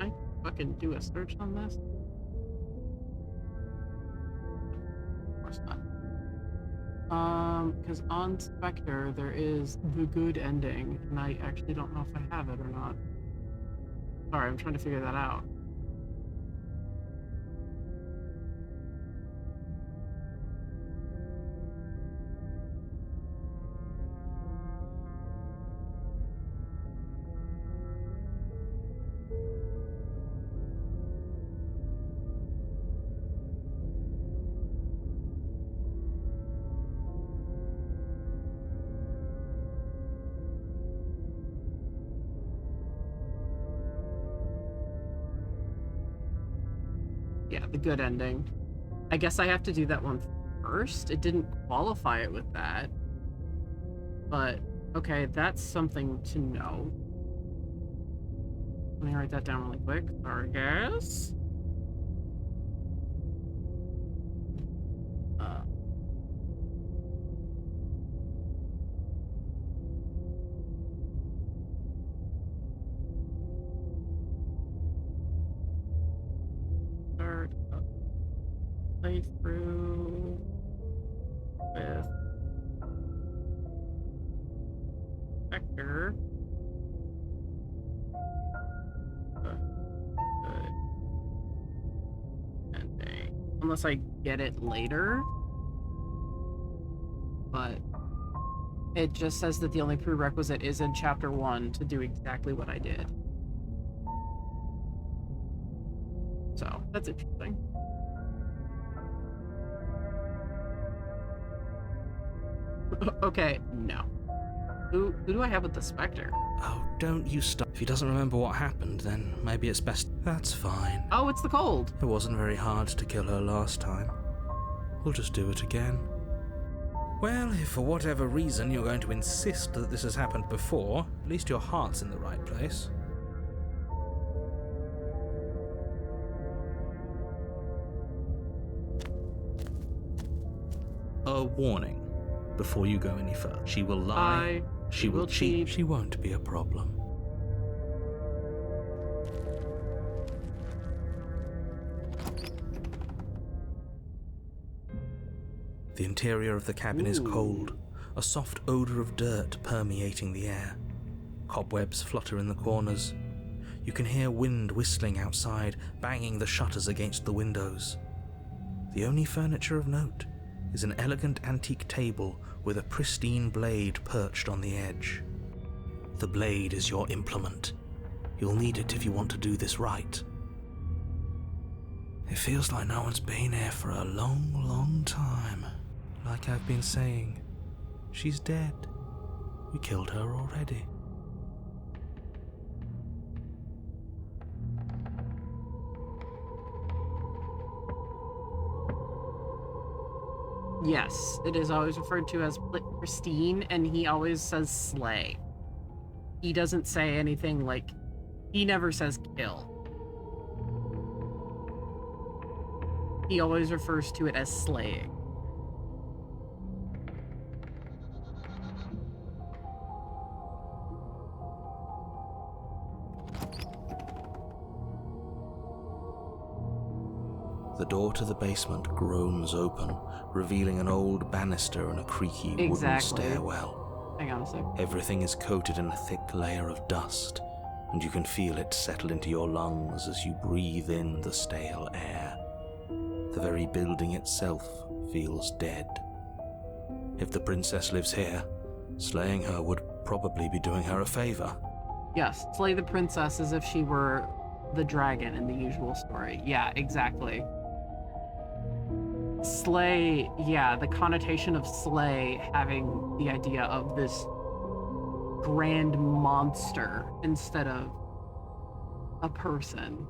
I fucking do a search on this? Of course not. Because on Spectre there is the good ending, and I actually don't know if I have it or not. Sorry, I'm trying to figure that out. Yeah, the good ending. I guess I have to do that one first. It didn't qualify it with that. But, okay, that's something to know. Let me write that down really quick. Sorry, guys. Start a playthrough with Spectre. Good ending. Unless I get it later. But it just says that the only prerequisite is in chapter 1 to do exactly what I did. So, that's interesting. Okay, no. Who do I have with the Spectre?
Oh, don't you stop. If he doesn't remember what happened, then maybe it's best. That's fine.
Oh, it's the cold.
It wasn't very hard to kill her last time. We'll just do it again. Well, if for whatever reason you're going to insist that this has happened before, at least your heart's in the right place. A warning. Before you go any further. She will lie. She will cheat. She won't be a problem. The interior of the cabin is cold, a soft odor of dirt permeating the air. Cobwebs flutter in the corners. You can hear wind whistling outside, banging the shutters against the windows. The only furniture of note is an elegant antique table with a pristine blade perched on the edge. The blade is your implement. You'll need it if you want to do this right. It feels like no one's been here for a long, long time. Like I've been saying, she's dead. We killed her already.
Yes, it is always referred to as pristine, and he always says slay. He doesn't say anything like, he never says kill. He always refers to it as slaying.
The door to the basement groans open, revealing an old banister and a creaky wooden stairwell.
Hang on a sec.
Everything is coated in a thick layer of dust, and you can feel it settle into your lungs as you breathe in the stale air. The very building itself feels dead. If the princess lives here, slaying her would probably be doing her a favor.
Yes, slay the princess as if she were the dragon in the usual story. Yeah, exactly. Slay, yeah, the connotation of slay having the idea of this grand monster instead of a person.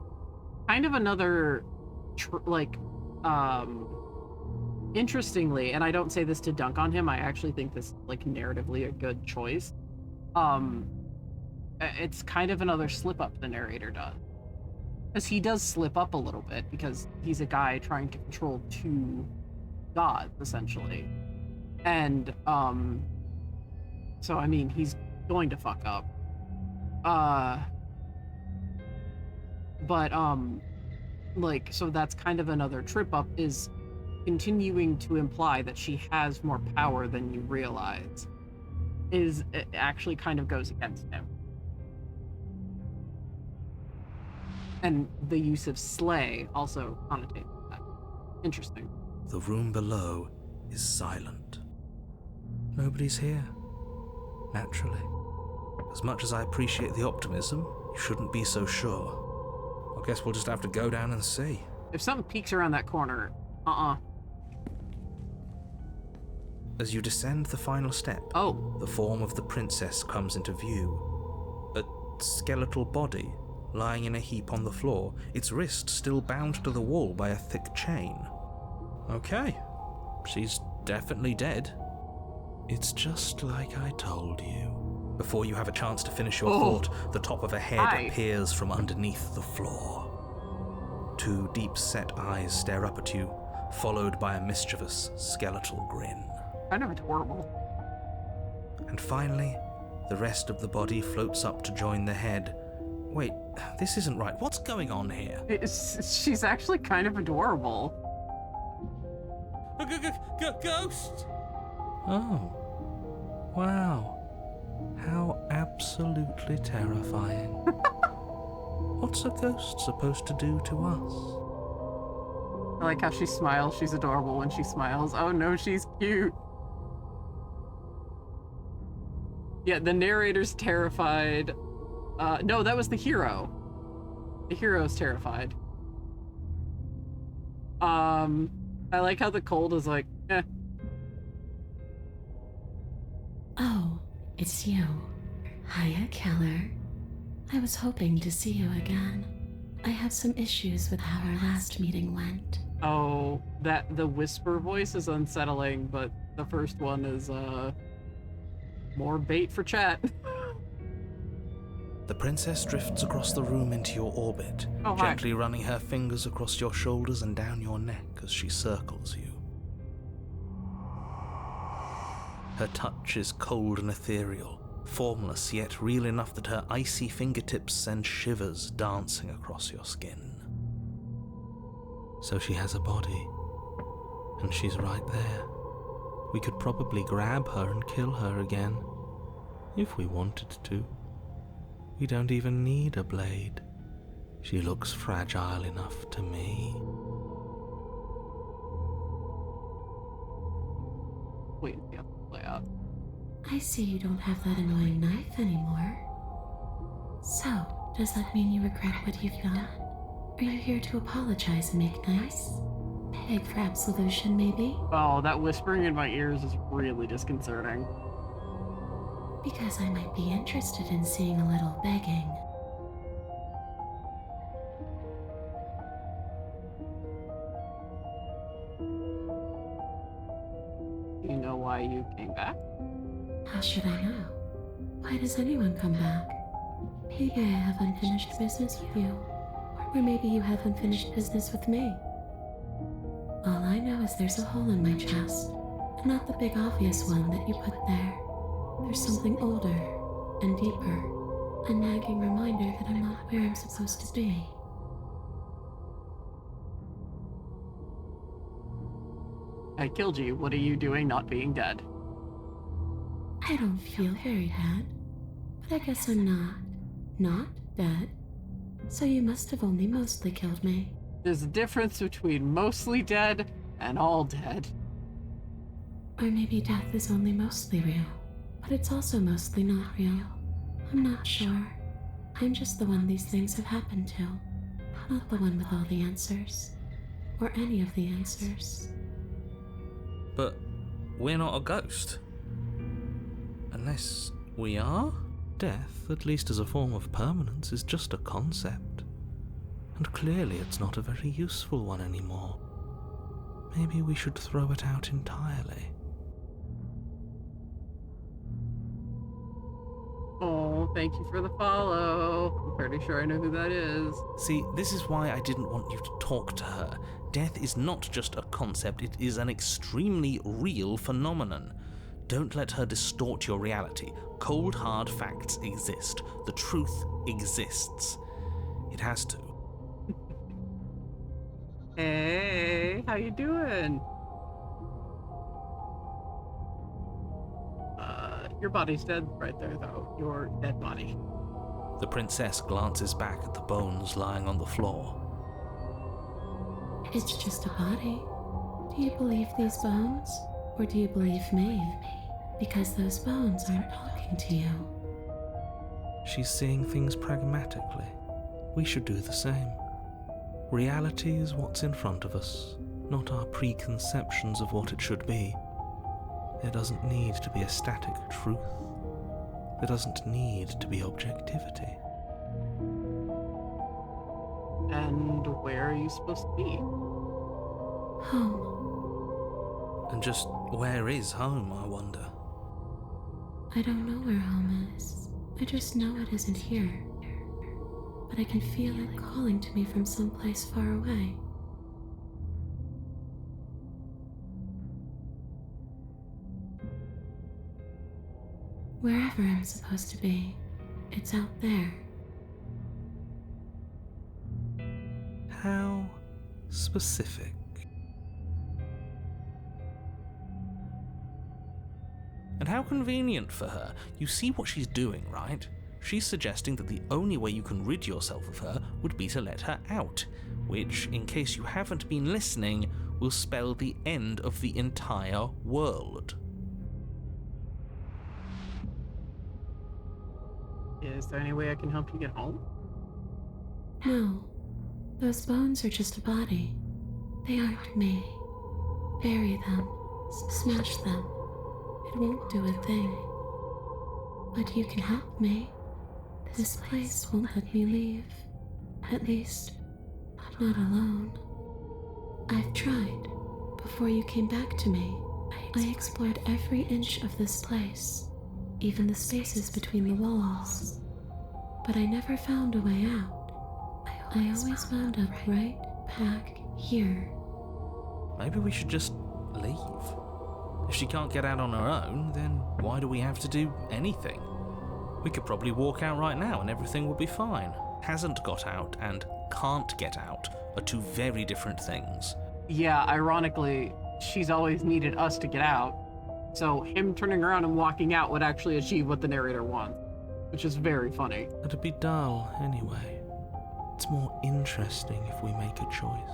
Kind of another, interestingly, and I don't say this to dunk on him, I actually think this, narratively a good choice. It's kind of another slip up the narrator does. Because he does slip up a little bit, because he's a guy trying to control two gods, essentially. And, so, I mean, he's going to fuck up. So that's kind of another trip up, is continuing to imply that she has more power than you realize. It actually kind of goes against him. And the use of slay also connotates that. Interesting.
The room below is silent. Nobody's here. Naturally. As much as I appreciate the optimism, you shouldn't be so sure. I guess we'll just have to go down and see.
If something peeks around that corner,
As you descend the final step, the form of the princess comes into view. A skeletal body lying in a heap on the floor, its wrist still bound to the wall by a thick chain. Okay, she's definitely dead. It's just like I told you. Before you have a chance to finish your thought, the top of a head appears from underneath the floor. Two deep-set eyes stare up at you, followed by a mischievous skeletal grin.
Kind of adorable.
And finally, the rest of the body floats up to join the head. Wait, this isn't right. What's going on here?
She's actually kind of adorable.
Ghost!
Oh. Wow. How absolutely terrifying. What's a ghost supposed to do to us?
I like how she smiles. She's adorable when she smiles. Oh no, she's cute. Yeah, the narrator's terrified. No, that was the hero. The hero's terrified. I like how the cold is like, eh.
Oh, it's you. Hiya, Keller. I was hoping to see you again. I have some issues with how our last meeting went.
Oh, the whisper voice is unsettling, but the first one is, more bait for chat.
The princess drifts across the room into your orbit, gently running her fingers across your shoulders and down your neck as she circles you. Her touch is cold and ethereal, formless yet real enough that her icy fingertips send shivers dancing across your skin. So she has a body, and she's right there. We could probably grab her and kill her again, if we wanted to. We don't even need a blade. She looks fragile enough to me.
Wait, yeah, play out.
I see you don't have that annoying knife anymore. So, does that mean you regret what you've done? Are you here to apologize and make nice? Beg for absolution, maybe?
Oh, that whispering in my ears is really disconcerting.
Because I might be interested in seeing a little begging.
You know why you came back?
How should I know? Why does anyone come back? Maybe I have unfinished business with you. Or maybe you have unfinished business with me. All I know is there's a hole in my chest. Not the big obvious one that you put there. There's something older and deeper. A nagging reminder that I'm not where I'm supposed to be.
I killed you. What are you doing not being dead?
I don't feel very dead. But I guess I'm not dead. So you must have only mostly killed me.
There's a difference between mostly dead and all dead.
Or maybe death is only mostly real, but it's also mostly not real. I'm not sure. I'm just the one these things have happened to, not the one with all the answers. Or any of the answers.
But we're not a ghost. Unless we are? Death, at least as a form of permanence, is just a concept. And clearly it's not a very useful one anymore. Maybe we should throw it out entirely.
Oh, thank you for the follow. I'm pretty sure I know who that is.
See, this is why I didn't want you to talk to her. Death is not just a concept, it is an extremely real phenomenon. Don't let her distort your reality. Cold, hard facts exist. The truth exists. It has to.
Hey, how you doing? Your body's dead right there, though. Your dead body.
The princess glances back at the bones lying on the floor.
It's just a body. Do you believe these bones? Or do you believe me? Because those bones aren't talking to you.
She's seeing things pragmatically. We should do the same. Reality is what's in front of us, not our preconceptions of what it should be. There doesn't need to be a static truth. There doesn't need to be objectivity.
And where are you supposed to be?
Home.
And just where is home, I wonder?
I don't know where home is. I just know it isn't here. But I can feel it calling to me from someplace far away. Wherever I'm supposed to be, it's out there.
How specific? And how convenient for her. You see what she's doing, right? She's suggesting that the only way you can rid yourself of her would be to let her out, which, in case you haven't been listening, will spell the end of the entire world.
Is there any way I can help you get home?
No, those bones are just a body. They aren't me. Bury them, smash them. It won't do a thing. But you can help me. This place won't let me leave. At least, not alone. I've tried. Before you came back to me, I explored every inch of this place, even the spaces between the walls. But I never found a way out. I always wound up right back here.
Maybe we should just leave. If she can't get out on her own, then why do we have to do anything? We could probably walk out right now and everything would be fine. Hasn't got out and can't get out are two very different things.
Yeah, ironically, she's always needed us to get out. So him turning around and walking out would actually achieve what the narrator wants, which is very funny.
It'd be dull anyway. It's more interesting if we make a choice.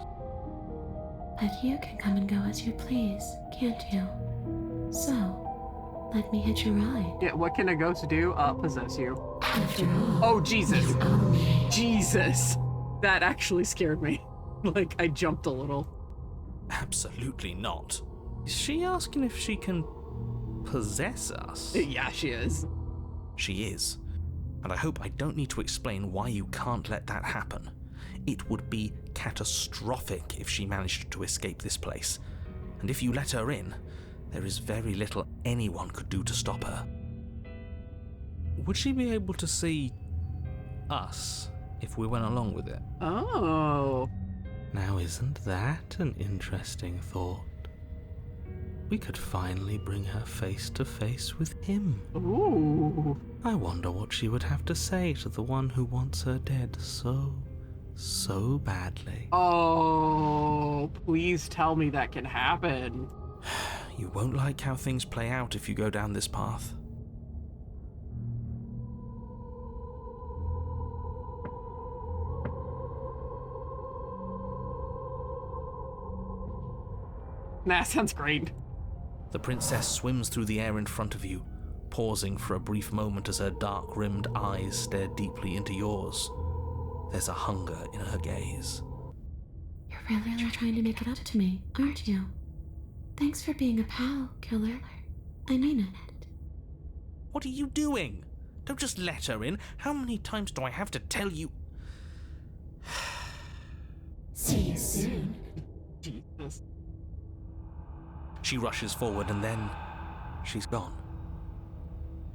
But you can come and go as you please, can't you? So, let me hitch a ride.
Yeah, what can a ghost do? Possess you.
After all,
Oh, Jesus.
you own me.
Jesus. That actually scared me. Like, I jumped a little.
Absolutely not. Is she asking if she can possess us?
Yeah, she is.
She is. And I hope I don't need to explain why you can't let that happen. It would be catastrophic if she managed to escape this place. And if you let her in, there is very little anyone could do to stop her. Would she be able to see us if we went along with it?
Oh.
Now, isn't that an interesting thought? We could finally bring her face to face with him.
Ooh.
I wonder what she would have to say to the one who wants her dead so badly.
Oh, please tell me that can happen.
You won't like how things play out if you go down this path.
Nah, sounds great.
The princess swims through the air in front of you, pausing for a brief moment as her dark-rimmed eyes stare deeply into yours. There's a hunger in her gaze.
You're really trying to make it up to me, aren't you? Thanks for being a pal, killer. I mean it.
What are you doing? Don't just let her in. How many times do I have to tell you?
See you soon.
Jesus.
She rushes forward and then she's gone.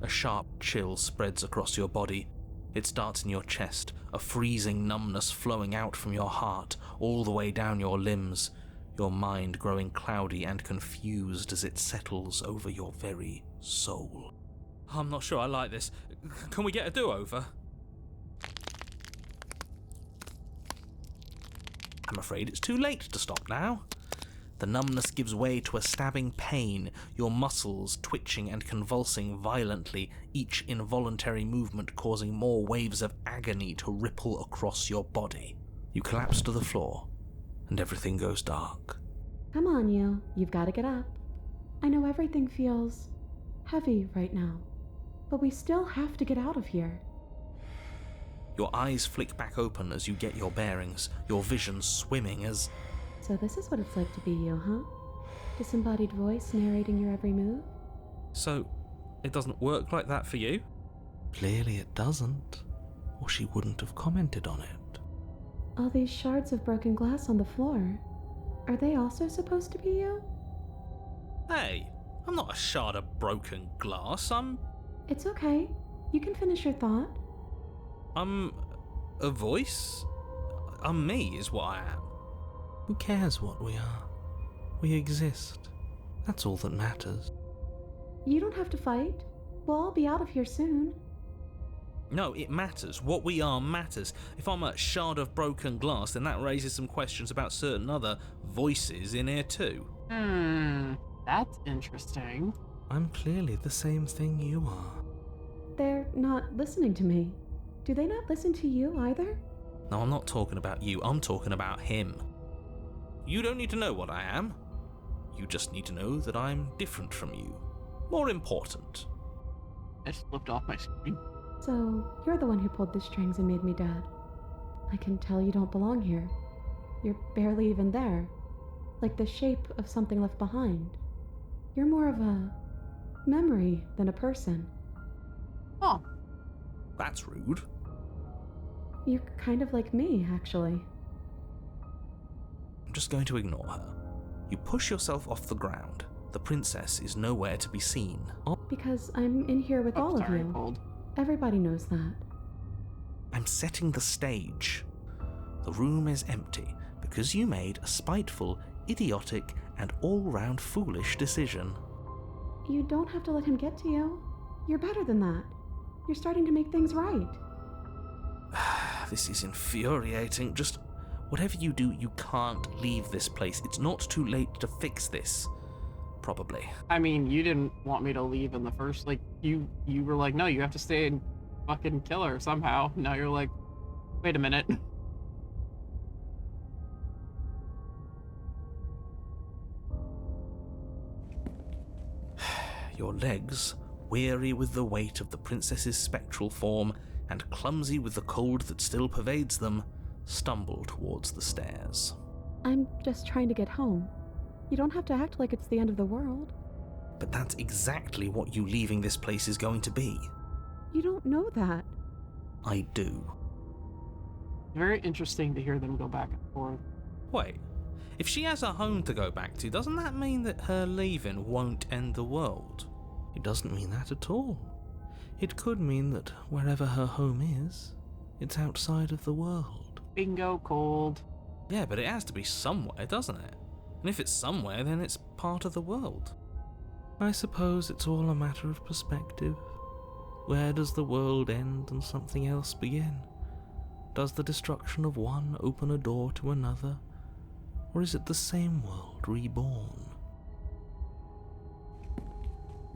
A sharp chill spreads across your body. It starts in your chest, a freezing numbness flowing out from your heart, all the way down your limbs, your mind growing cloudy and confused as it settles over your very soul. I'm not sure I like this. Can we get a do-over? I'm afraid it's too late to stop now. The numbness gives way to a stabbing pain, your muscles twitching and convulsing violently, each involuntary movement causing more waves of agony to ripple across your body. You collapse to the floor, and everything goes dark.
Come on, you. You've got to get up. I know everything feels heavy right now, but we still have to get out of here.
Your eyes flick back open as you get your bearings, your vision swimming as...
So this is what it's like to be you, huh? Disembodied voice narrating your every move?
So, it doesn't work like that for you? Clearly it doesn't, or she wouldn't have commented on it.
All these shards of broken glass on the floor, are they also supposed to be you?
Hey, I'm not a shard of broken glass,
It's okay. You can finish your thought.
I'm a voice? I'm me is what I am. Who cares what we are? We exist. That's all that matters.
You don't have to fight. We'll all be out of here soon.
No, it matters. What we are matters. If I'm a shard of broken glass, then that raises some questions about certain other voices in here too.
That's interesting.
I'm clearly the same thing you are.
They're not listening to me. Do they not listen to you either?
No, I'm not talking about you. I'm talking about him. You don't need to know what I am. You just need to know that I'm different from you. More important.
I just flipped off my screen.
So, you're the one who pulled the strings and made me dead. I can tell you don't belong here. You're barely even there. Like the shape of something left behind. You're more of a memory than a person.
Oh.
That's rude.
You're kind of like me, actually.
I'm just going to ignore her. You push yourself off the ground. The princess is nowhere to be seen.
Because I'm in here with all of
sorry,
you.
cold.
Everybody knows that.
I'm setting the stage. The room is empty because you made a spiteful, idiotic, and all-round foolish decision.
You don't have to let him get to you. You're better than that. You're starting to make things right.
This is infuriating. Just whatever you do, you can't leave this place. It's not too late to fix this. Probably.
I mean, you didn't want me to leave in the first, you were like, no, you have to stay and fucking kill her somehow. Now you're like, wait a minute.
Your legs, weary with the weight of the princess's spectral form and clumsy with the cold that still pervades them, stumble towards the stairs.
I'm just trying to get home. You don't have to act like it's the end of the world.
But that's exactly what you leaving this place is going to be.
You don't know that.
I do.
Very interesting to hear them go back and forth.
Wait, if she has a home to go back to, doesn't that mean that her leaving won't end the world? It doesn't mean that at all. It could mean that wherever her home is, it's outside of the world.
Bingo, cold.
Yeah, but it has to be somewhere, doesn't it? And if it's somewhere, then it's part of the world. I suppose it's all a matter of perspective. Where does the world end and something else begin? Does the destruction of one open a door to another? Or is it the same world reborn?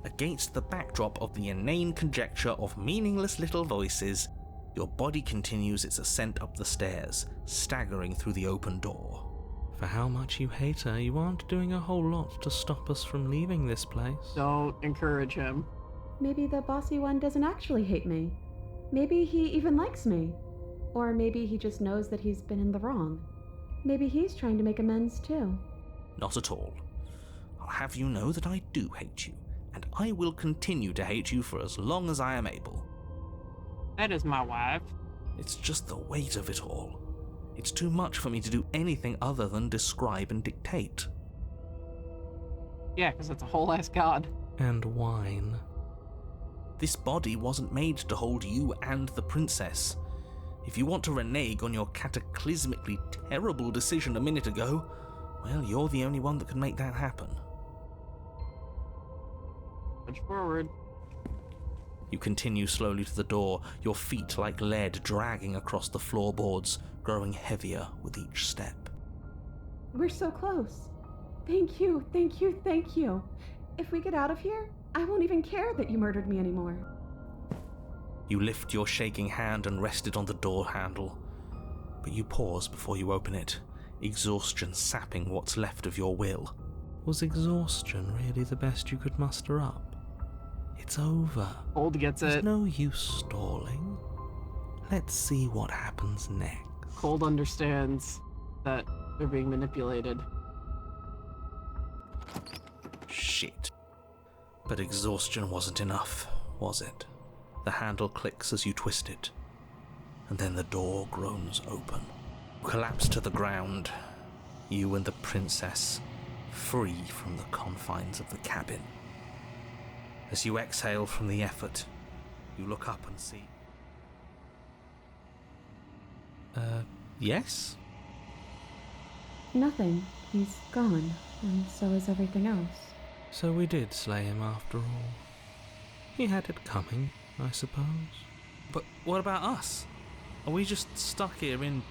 Against the backdrop of the inane conjecture of meaningless little voices, your body continues its ascent up the stairs, staggering through the open door. For how much you hate her, you aren't doing a whole lot to stop us from leaving this place.
Don't encourage him.
Maybe the bossy one doesn't actually hate me. Maybe he even likes me. Or maybe he just knows that he's been in the wrong. Maybe he's trying to make amends too.
Not at all. I'll have you know that I do hate you, and I will continue to hate you for as long as I am able.
That is my wife.
It's just the weight of it all. It's too much for me to do anything other than describe and dictate.
Yeah, because it's a whole ass god.
And whine. This body wasn't made to hold you and the princess. If you want to renege on your cataclysmically terrible decision a minute ago, well, you're the only one that can make that happen.
Push forward.
You continue slowly to the door, your feet like lead dragging across the floorboards, growing heavier with each step.
We're so close. Thank you, thank you, thank you. If we get out of here, I won't even care that you murdered me anymore.
You lift your shaking hand and rest it on the door handle, but you pause before you open it, exhaustion sapping what's left of your will. Was exhaustion really the best you could muster up? It's over.
Old gets
There's
it.
no use stalling. Let's see what happens next.
Cold understands that they're being manipulated.
Shit. But exhaustion wasn't enough, was it? The handle clicks as you twist it, and then the door groans open. You collapse to the ground, you and the princess, free from the confines of the cabin. As you exhale from the effort, you look up and see... yes?
Nothing. He's gone, and so is everything else.
So we did slay him after all. He had it coming, I suppose. But what about us? Are we just stuck here in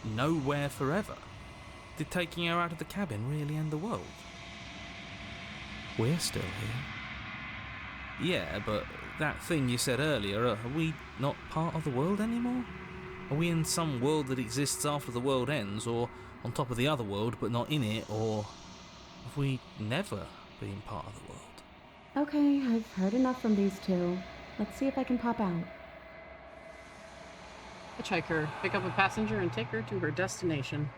nowhere forever? Did taking her out of the cabin really end the world? We're still here. Yeah, but that thing you said earlier, are we not part of the world anymore? Are we in some world that exists after the world ends, or on top of the other world but not in it, or have we never been part of the world?
Okay, I've heard enough from these two. Let's see if I can pop out.
Hitchhiker, pick up a passenger and take her to her destination.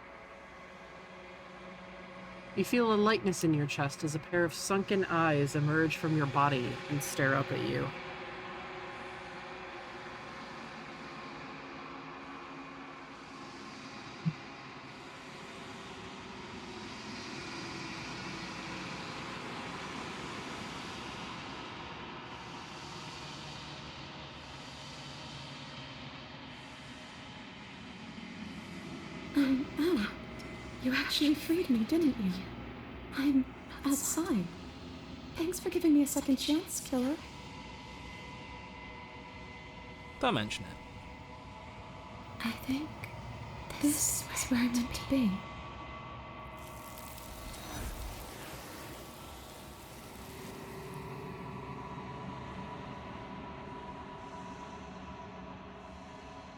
You feel a lightness in your chest as a pair of sunken eyes emerge from your body and stare up at you.
I'm out. You actually freed me, didn't you? I'm outside. Thanks for giving me a second chance, killer.
Don't mention it.
I think this was where I'm meant to be.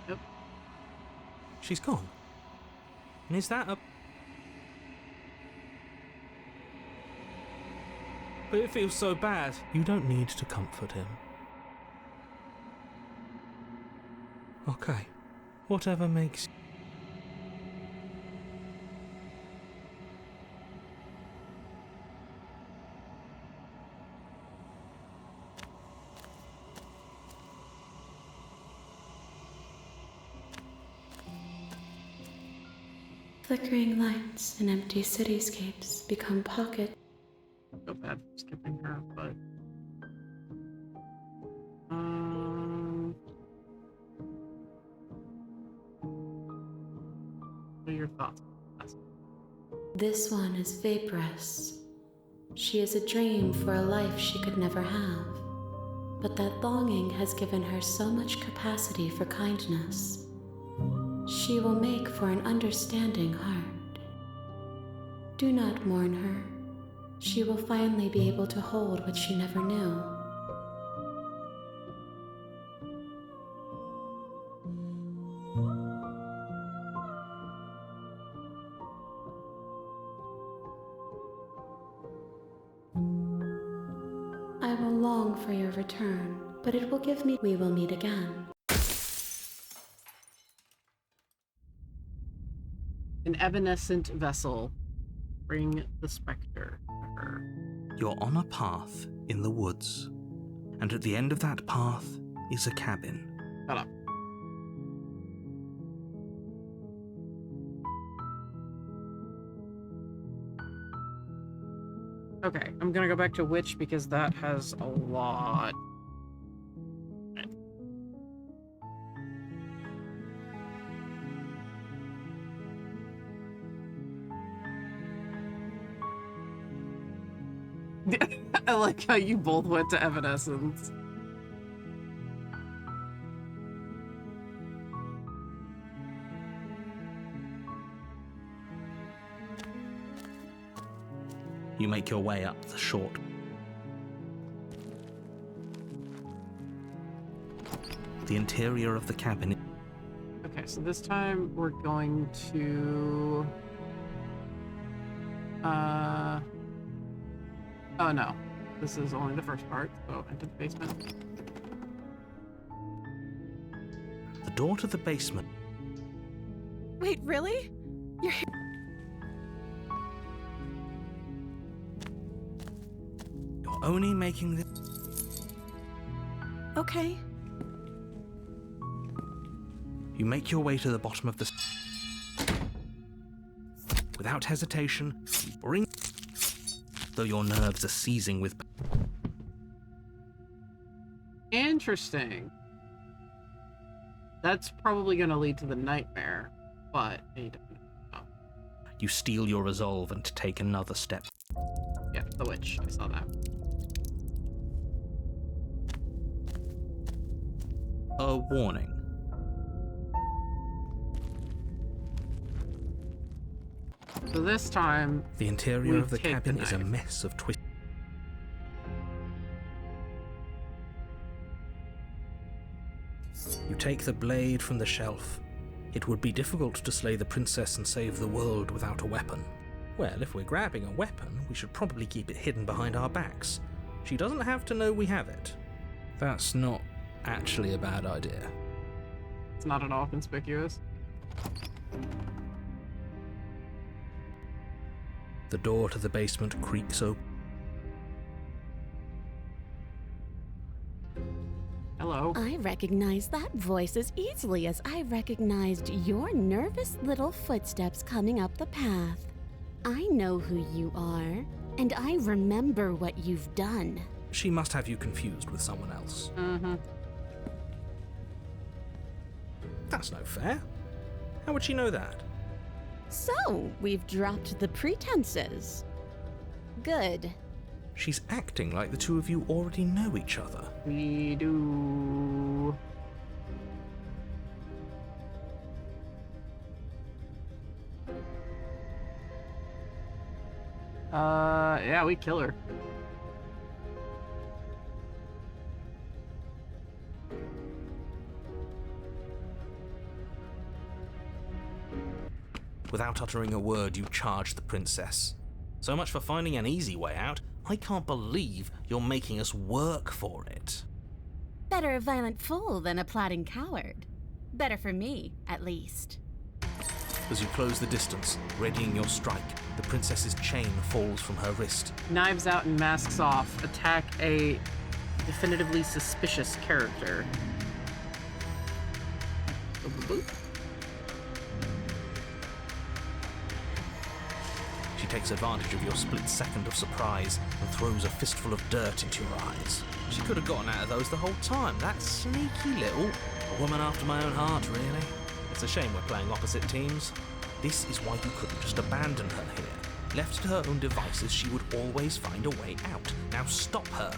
Yep.
She's gone. And is that a... But it feels so bad. You don't need to comfort him. Okay. Whatever makes...
Flickering lights and empty cityscapes become pockets.
Feel bad for skipping her, but... What are your thoughts?
This one is vaporous. She is a dream for a life she could never have. But that longing has given her so much capacity for kindness. She will make for an understanding heart. Do not mourn her. She will finally be able to hold what she never knew. I will long for your return, but it will give me. We will meet again.
An evanescent vessel. Bring the specter to her.
You're on a path in the woods, and at the end of that path is a cabin.
Shut up. Okay, I'm gonna go back to Witch because that has a lot. I like how you both went to Evanescence.
You make your way up the short. The interior of the cabin.
Okay, so this time we're going to... Oh no. This is only the first part, so into the basement.
The door to the basement.
Wait, really? You're here.
You're only making this.
Okay.
You make your way to the bottom of the. Without hesitation, you bring. Though your nerves are seizing with.
Interesting. That's probably going to lead to the nightmare, but you don't know.
You steel your resolve and take another step.
Yeah, the witch. I saw that.
A warning.
So this time,
The interior
we
of the
take
cabin
the
is a
knife.
mess of twists. You take the blade from the shelf. It would be difficult to slay the princess and save the world without a weapon. Well, if we're grabbing a weapon, we should probably keep it hidden behind our backs. She doesn't have to know we have it. That's not actually a bad idea.
it's not at all conspicuous.
The door to the basement creaks open.
Hello.
I recognize that voice as easily as I recognized your nervous little footsteps coming up the path. I know who you are, and I remember what you've done.
She must have you confused with someone else.
Mm-hmm.
That's no fair. How would she know that?
So, we've dropped the pretenses. Good.
She's acting like the two of you already know each other.
We do... yeah, we kill her.
Without uttering a word, you charge the princess. So much for finding an easy way out. I can't believe you're making us work for it.
Better a violent fool than a plotting coward. Better for me, at least.
As you close the distance, readying your strike, the princess's chain falls from her wrist.
Knives out and masks off. Attack a definitively suspicious character. Boop, boop, boop.
She takes advantage of your split second of surprise and throws a fistful of dirt into your eyes. She could have gotten out of those the whole time. That sneaky little... A woman after my own heart, really. It's a shame we're playing opposite teams. This is why you couldn't just abandon her here. Left to her own devices, she would always find a way out. Now stop her.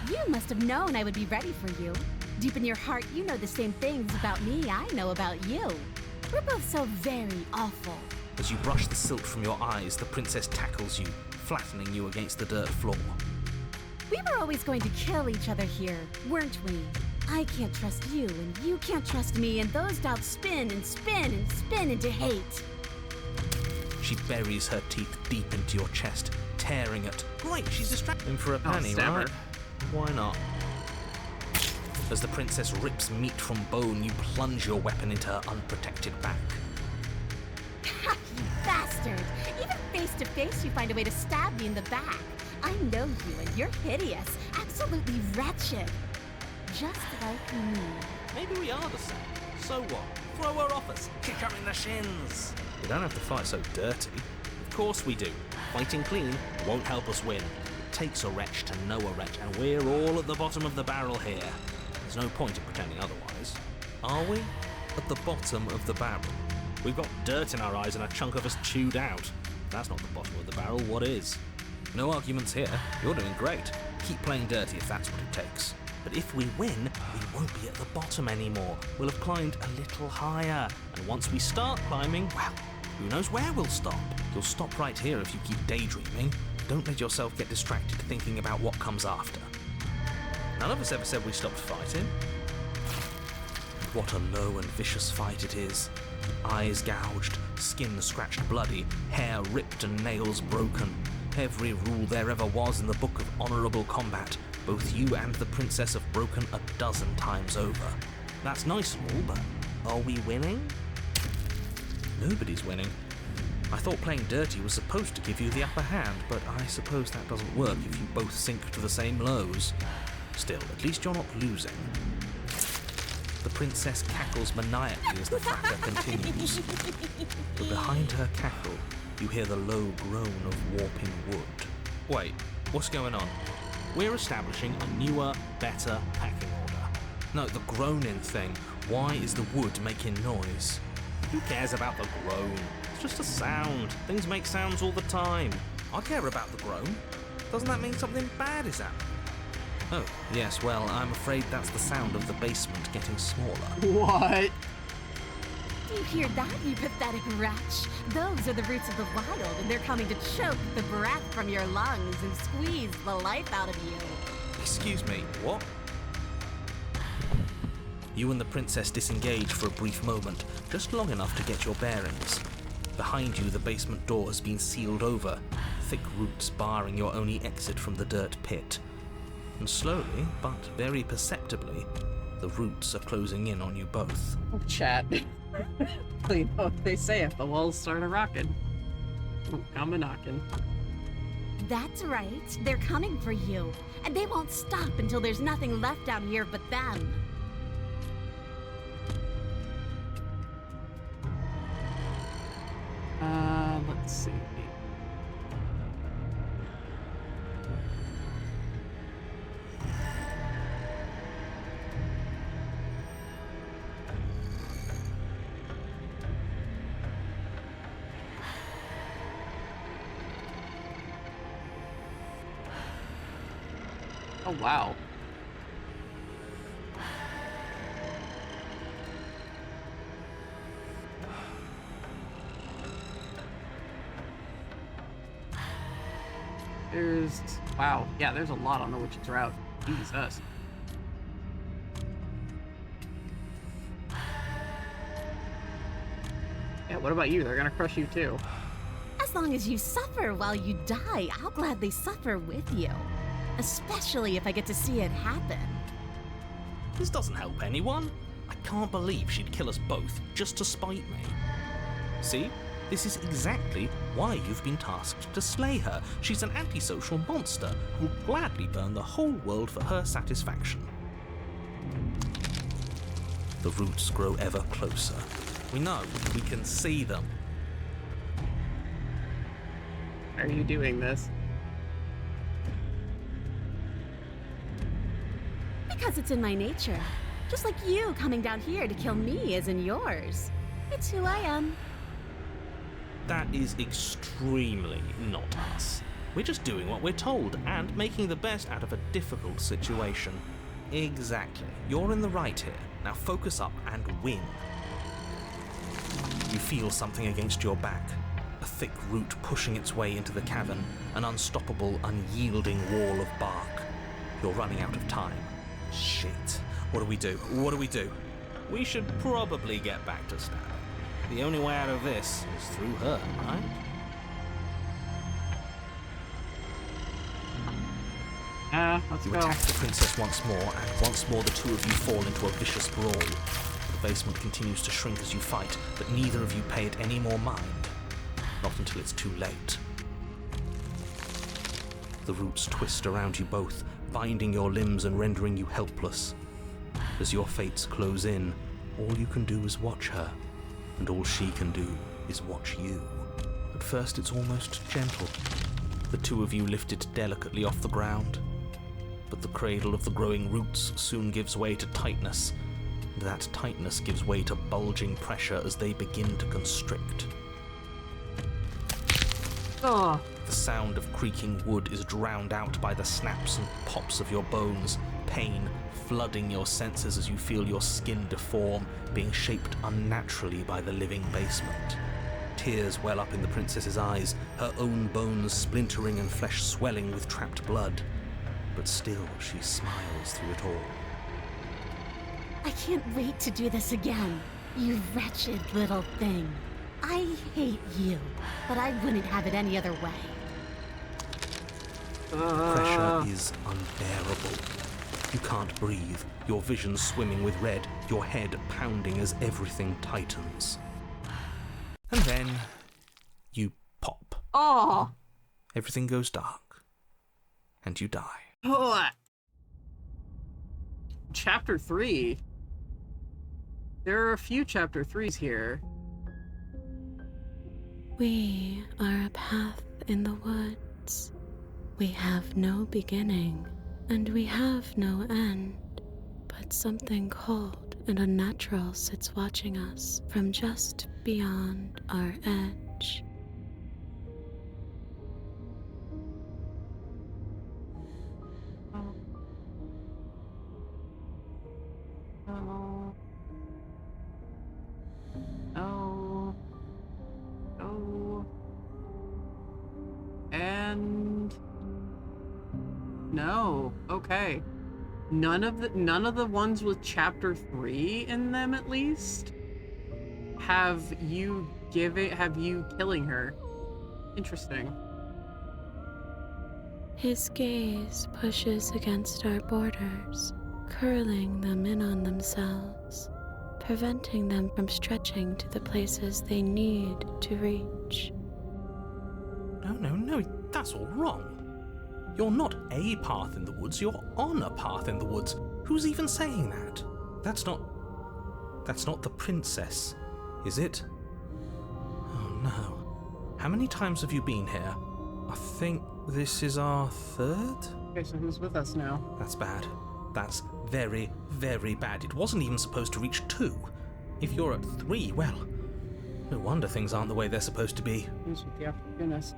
You must have known I would be ready for you. Deep in your heart, you know the same things about me I know about you. We're both so very awful.
As you brush the silt from your eyes, the princess tackles you, flattening you against the dirt floor.
We were always going to kill each other here, weren't we? I can't trust you, and you can't trust me, and those doubts spin and spin and spin into hate.
She buries her teeth deep into your chest, tearing at. Great, she's distracting for a penny,
stab her.
right? Why not? As the princess rips meat from bone, you plunge your weapon into her unprotected back.
Ha, you bastard! Even face to face, you find a way to stab me in the back. I know you, and you're hideous, absolutely wretched. Just like me.
Maybe we are the same. So what? Throw her off us. Kick her in the shins. We don't have to fight so dirty. Of course we do. Fighting clean won't help us win. Takes a wretch to know a wretch, and we're all at the bottom of the barrel here. There's no point in pretending otherwise. Are we? At the bottom of the barrel. We've got dirt in our eyes and a chunk of us chewed out. If that's not the bottom of the barrel, what is? No arguments here. You're doing great. Keep playing dirty if that's what it takes. But if we win, we won't be at the bottom anymore. We'll have climbed a little higher. And once we start climbing, well, who knows where we'll stop? You'll stop right here if you keep daydreaming. Don't let yourself get distracted thinking about what comes after. None of us ever said we stopped fighting. What a low and vicious fight it is. Eyes gouged, skin scratched bloody, hair ripped and nails broken. Every rule there ever was in the book of honourable combat. Both you and the princess have broken 12 times over. That's nice and all, but are we winning? Nobody's winning. I thought playing dirty was supposed to give you the upper hand, but I suppose that doesn't work if you both sink to the same lows. Still, at least you're not losing. The princess cackles maniacally as the fracas continues. But behind her cackle, you hear the low groan of warping wood. Wait, what's going on? We're establishing a newer, better packing order. No, the groaning thing. Why is the wood making noise? Who cares about the groan? It's just a sound. Things make sounds all the time. I care about the groan. Doesn't that mean something bad is happening? Oh, yes, well, I'm afraid that's the sound of the basement getting smaller.
What?
Do you hear that, you pathetic wretch? Those are the roots of the wild, and they're coming to choke the breath from your lungs and squeeze the life out of you.
Excuse me, what? You and the princess disengage for a brief moment, just long enough to get your bearings. Behind you, the basement door has been sealed over, thick roots barring your only exit from the dirt pit. And slowly, but very perceptibly, the roots are closing in on you both.
Chat. You know what they say, if the walls start a-rockin', come a-knockin'.
That's right. They're coming for you. And they won't stop until there's nothing left down here but them.
Let's see. Oh, wow. Wow. Yeah, there's a lot on the witch's route. Jesus. Yeah, what about you? They're gonna crush you too.
As long as you suffer while you die, I'll gladly suffer with you. Especially if I get to see it happen.
This doesn't help anyone. I can't believe she'd kill us both just to spite me. See? This is exactly why you've been tasked to slay her. She's an antisocial monster who'll gladly burn the whole world for her satisfaction. The roots grow ever closer. We know, we can see them.
Are you doing this?
Because it's in my nature. Just like you coming down here to kill me is in yours. It's who I am.
That is extremely not us. We're just doing what we're told and making the best out of a difficult situation. Exactly. You're in the right here. Now focus up and win. You feel something against your back. A thick root pushing its way into the cavern. An unstoppable, unyielding wall of bark. You're running out of time. Shit. What do we do? What do we do? We should probably get back to stabbing. The only way out of this is through her, right?
Let's
You
go.
attack the princess once more, and once more the two of you fall into a vicious brawl. The basement continues to shrink as you fight, but neither of you pay it any more mind. Not until it's too late. The roots twist around you both, binding your limbs and rendering you helpless. As your fates close in, all you can do is watch her, and all she can do is watch you. At first it's almost gentle. The two of you lift it delicately off the ground. But the cradle of the growing roots soon gives way to tightness, and that tightness gives way to bulging pressure as they begin to constrict.
Oh,
The sound of creaking wood is drowned out by the snaps and pops of your bones, pain flooding your senses as you feel your skin deform, being shaped unnaturally by the living basement. Tears well up in the princess's eyes, her own bones splintering and flesh swelling with trapped blood. But still she smiles through it all.
I can't wait to do this again, you wretched little thing. I hate you, but I wouldn't have it any other way.
Pressure is unbearable. You can't breathe, your vision swimming with red, your head pounding as everything tightens. And then you pop.
oh,
Everything goes dark. And you die.
oh. Chapter 3. There are a few chapter 3s here.
We are a path in the woods. We have no beginning, and we have no end. But something cold and unnatural sits watching us from just beyond our edge.
Oh. Oh. Oh. And no. Okay. None of the ones with chapter 3 in them, at least, have you killing her. Interesting.
His gaze pushes against our borders, curling them in on themselves, preventing them from stretching to the places they need to reach.
No, that's all wrong. You're not a path in the woods, you're on a path in the woods. Who's even saying that? That's not the princess, is it? Oh no. How many times have you been here? I think this is our third?
Okay, so who's with us now?
That's bad. That's very, very bad. It wasn't even supposed to reach 2. If you're at 3, well, no wonder things aren't the way they're supposed to be.
Who's with you? Goodness.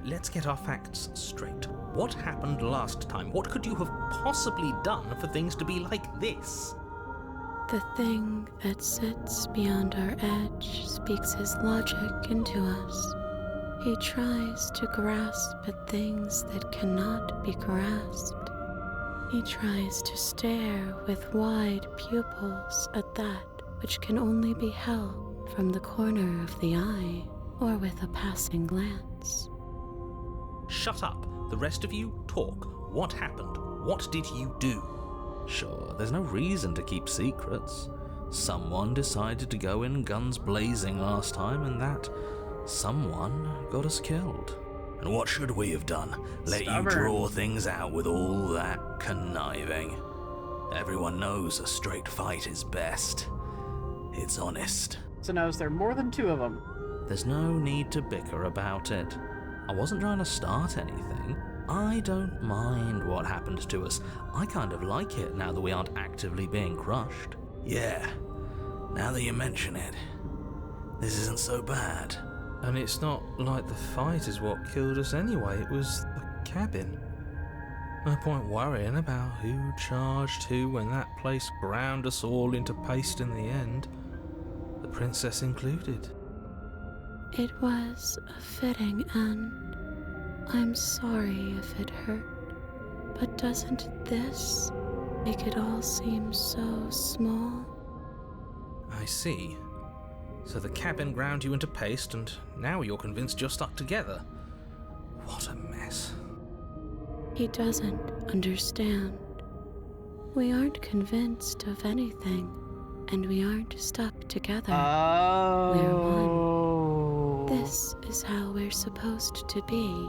Let's get our facts straight. What happened last time? What could you have possibly done for things to be like this?
The thing that sits beyond our edge speaks his logic into us. He tries to grasp at things that cannot be grasped. He tries to stare with wide pupils at that which can only be held from the corner of the eye or with a passing glance.
Shut up. The rest of you, talk. What happened? What did you do?
Sure, there's no reason to keep secrets. Someone decided to go in guns blazing last time, and that someone got us killed. And what should we have done? Let you draw things out with all that conniving? Everyone knows a straight fight is best. It's honest.
So now is there more than 2 of them?
There's no need to bicker about it. I wasn't trying to start anything. I don't mind what happened to us. I kind of like it now that we aren't actively being crushed.
Yeah, now that you mention it, this isn't so bad.
And it's not like the fight is what killed us anyway, it was the cabin. No point worrying about who charged who when that place ground us all into paste in the end, the princess included.
It was a fitting end. I'm sorry if it hurt, but doesn't this make it all seem so small?
I see. So the cabin ground you into paste, and now you're convinced you're stuck together. What a mess.
He doesn't understand. We aren't convinced of anything, and we aren't stuck together. We're one. This is how we're supposed to be.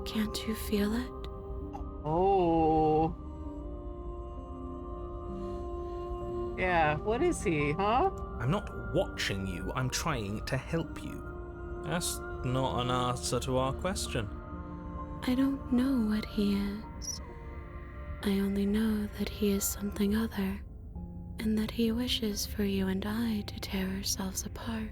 Can't you feel it?
Oh. Yeah, what is he, huh?
I'm not watching you, I'm trying to help you. That's not an answer to our question.
I don't know what he is. I only know that he is something other, and that he wishes for you and I to tear ourselves apart.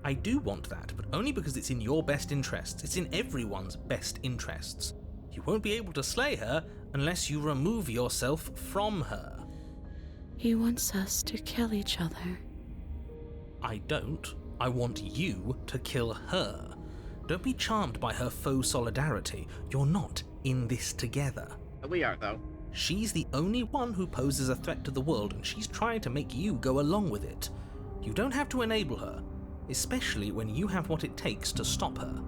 I do want that, but only because it's in your best interests. It's in everyone's best interests. You won't be able to slay her unless you remove yourself from her.
He wants us to kill each other.
I don't. I want you to kill her. Don't be charmed by her faux solidarity. You're not in this together.
We are, though.
She's the only one who poses a threat to the world, and she's trying to make you go along with it. You don't have to enable her, especially when you have what it takes to stop her.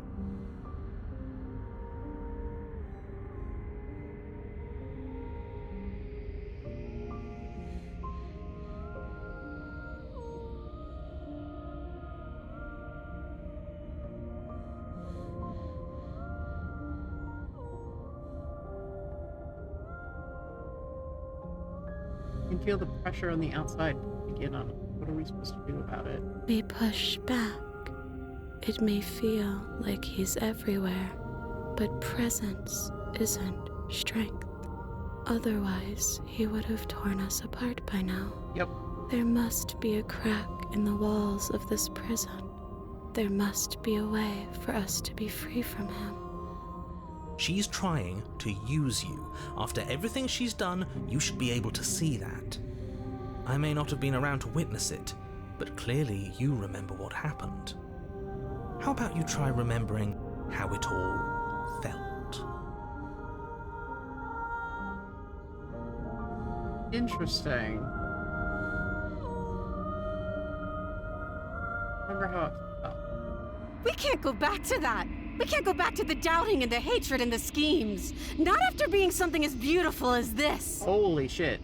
I can feel the pressure on the outside begin on him. What are we supposed to do about it?
We push back. It may feel like he's everywhere, but presence isn't strength. Otherwise, he would have torn us apart by now.
Yep.
There must be a crack in the walls of this prison. There must be a way for us to be free from him.
She's trying to use you. After everything she's done, you should be able to see that. I may not have been around to witness it, but clearly you remember what happened. How about you try remembering how it all felt?
Interesting. Remember how it felt.
We can't go back to that. We can't go back to the doubting and the hatred and the schemes. Not after being something as beautiful as this.
Holy shit.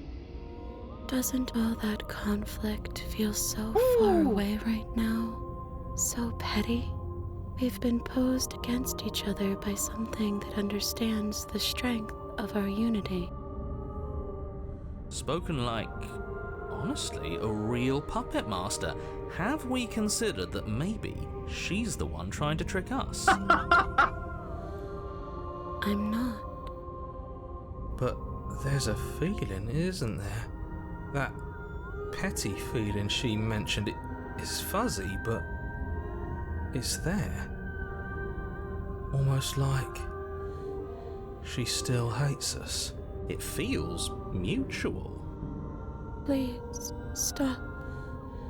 Doesn't all that conflict feel so far away right now? So petty? We've been posed against each other by something that understands the strength of our unity.
Spoken like, honestly, a real puppet master. Have we considered that maybe she's the one trying to trick us?
I'm not.
But there's a feeling, isn't there? That petty feeling she mentioned, it is fuzzy, but it's there. Almost like she still hates us.
It feels mutual.
Please, stop.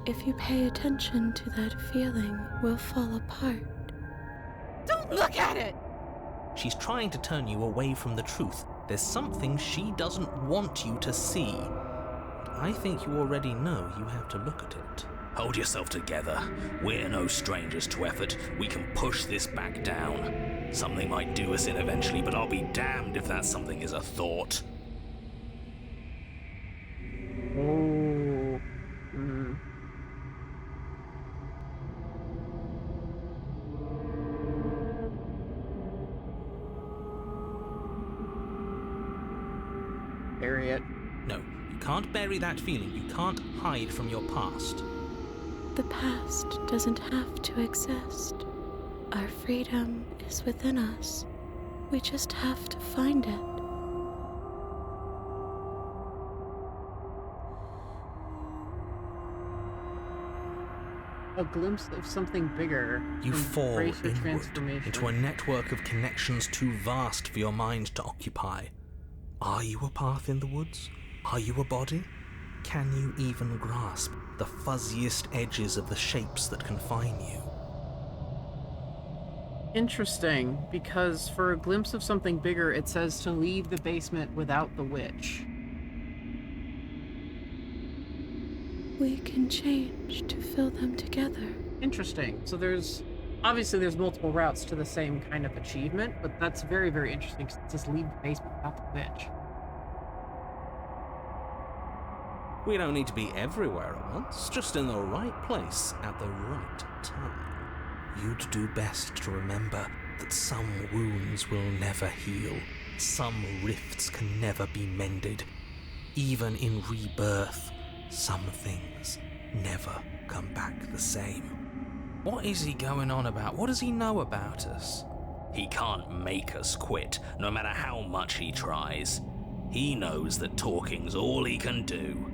If you pay attention to that feeling, we'll fall apart.
Don't look at it!
She's trying to turn you away from the truth. There's something she doesn't want you to see. I think you already know you have to look at it.
Hold yourself together. We're no strangers to effort. We can push this back down. Something might do us in eventually, but I'll be damned if that something is a thought.
Oh. Bury it.
No, you can't bury that feeling. You can't hide from your past.
The past doesn't have to exist. Our freedom is within us. We just have to find it.
A glimpse of something bigger.
You fall
Embrace your
inward
transformation.
into a network of connections too vast for your mind to occupy. Are you a path in the woods? Are you a body? Can you even grasp the fuzziest edges of the shapes that confine you?
Interesting, because for a glimpse of something bigger, it says to leave the basement without the witch.
We can change to fill them together.
Interesting. So there's Obviously, there's multiple routes to the same kind of achievement, but that's very, very interesting. 'Cause it says leave the basement without the witch.
We don't need to be everywhere at once, just in the right place at the right time. You'd do best to remember that some wounds will never heal, some rifts can never be mended. Even in rebirth, some things never come back the same.
What is he going on about? What does he know about us?
He can't make us quit, no matter how much he tries. He knows that talking's all he can do.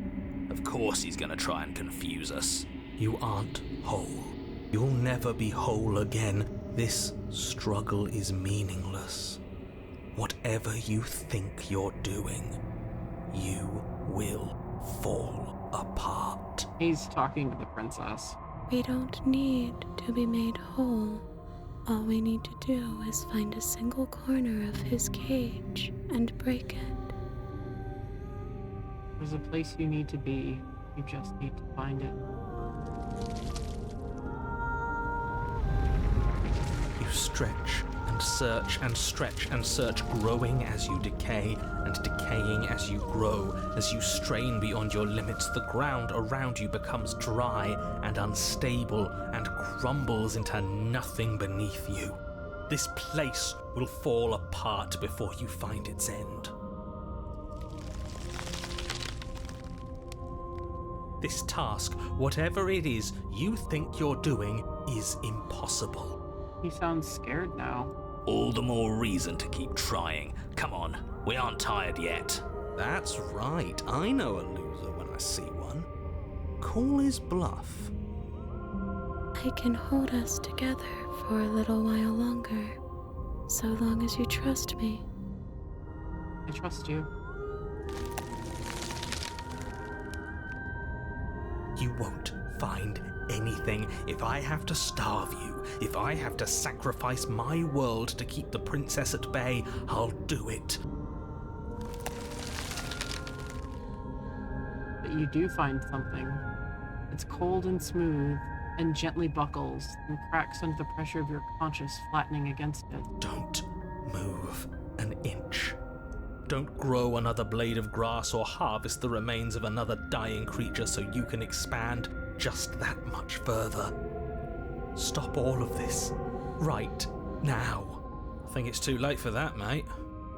Of course he's gonna try and confuse us.
You aren't whole. You'll never be whole again. This struggle is meaningless. Whatever you think you're doing, you will fall apart.
He's talking to the princess.
We don't need to be made whole. All we need to do is find a single corner of his cage and break it.
There's a place you need to be. You just need to find it.
You stretch and search and stretch and search, growing as you decay and decaying as you grow. As you strain beyond your limits, the ground around you becomes dry and unstable and crumbles into nothing beneath you. This place will fall apart before you find its end. This task, whatever it is you think you're doing, is impossible.
He sounds scared now.
All the more reason to keep trying. Come on, we aren't tired yet.
That's right, I know a loser when I see one. Call his bluff.
I can hold us together for a little while longer, so long as you trust me.
I trust you.
You won't find anything. If I have to starve you, if I have to sacrifice my world to keep the princess at bay, I'll do it.
But you do find something. It's cold and smooth, and gently buckles and cracks under the pressure of your conscience flattening against it.
Don't move an inch. Don't grow another blade of grass or harvest the remains of another dying creature so you can expand just that much further. Stop all of this right now.
I think it's too late for that, mate.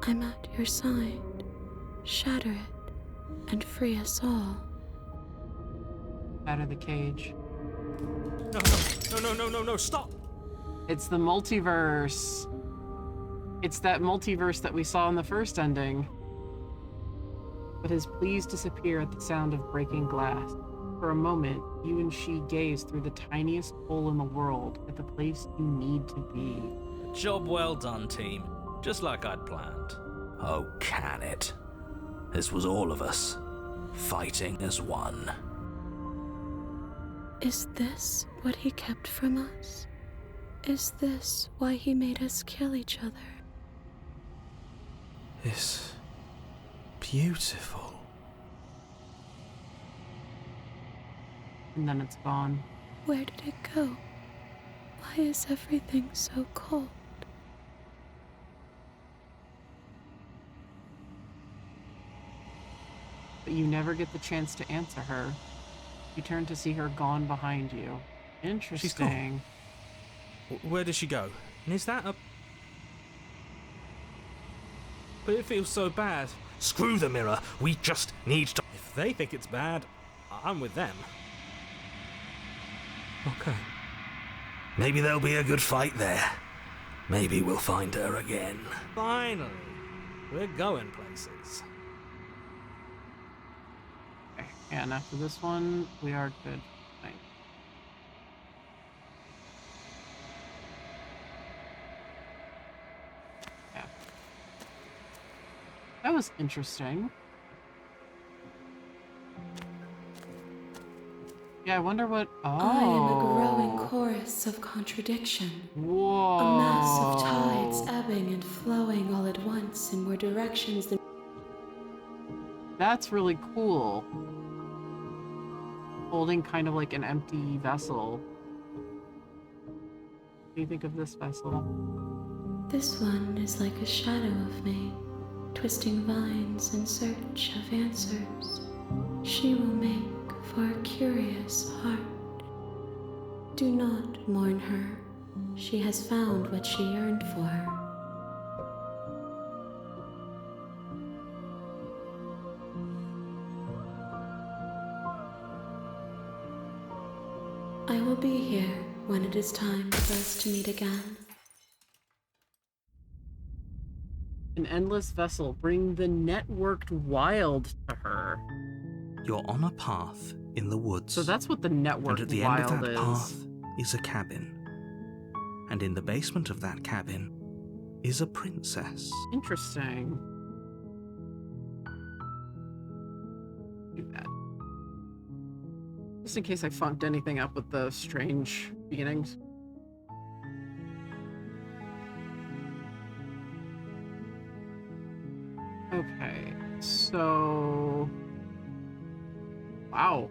I'm at your side. Shatter it and free us all.
Out of the cage.
No, stop!
It's the multiverse. It's that multiverse that we saw in the first ending. But his pleas disappear at the sound of breaking glass. For a moment, you and she gaze through the tiniest hole in the world at the place you need to be.
Job well done, team. Just like I'd planned.
Oh, can it? This was all of us, fighting as one.
Is this what he kept from us? Is this why he made us kill each other?
It's beautiful.
And then it's gone.
Where did it go? Why is everything so cold?
But you never get the chance to answer her. You turn to see her gone behind you. Interesting.
Where did she go? And is that a... But it feels so bad. Screw the mirror. We just need to... If they think it's bad, I'm with them. Okay.
Maybe there'll be a good fight there. Maybe we'll find her again.
Finally. We're going places.
Okay. And after this one, we are good. Right. Yeah. That was interesting. Yeah, I wonder what... Oh.
I am a growing chorus of contradiction.
Whoa.
A mass of tides ebbing and flowing all at once in more directions than...
That's really cool. Holding kind of like an empty vessel. do you think of this vessel?
This one is like a shadow of me, twisting vines in search of answers. She will make for a curious heart. Do not mourn her. She has found what she yearned for. I will be here when it is time for us to meet again.
An endless vessel. Bring the networked wild to her.
You're on a path in the woods.
So that's what the networked
and at the
wild
end of that
is.
path is a cabin. And in the basement of that cabin is a princess.
Interesting. Do that. Just in case I funked anything up with the strange beginnings. Okay, so... Wow.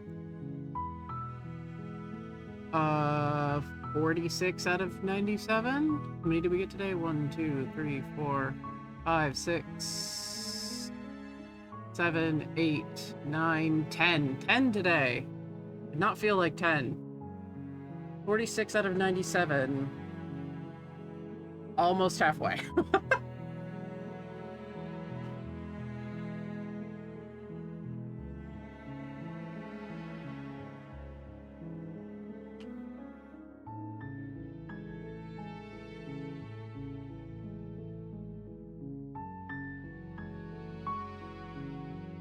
46 out of 97? How many did we get today? 1, 2, 3, 4, 5, 6, 7, 8, 9, 10. 10 today. Did not feel like 10. 46 out of 97. Almost halfway.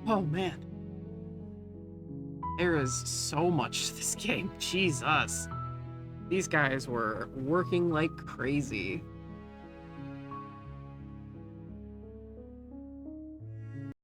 Oh man. There is so much to this game. Jesus. These guys were working like crazy.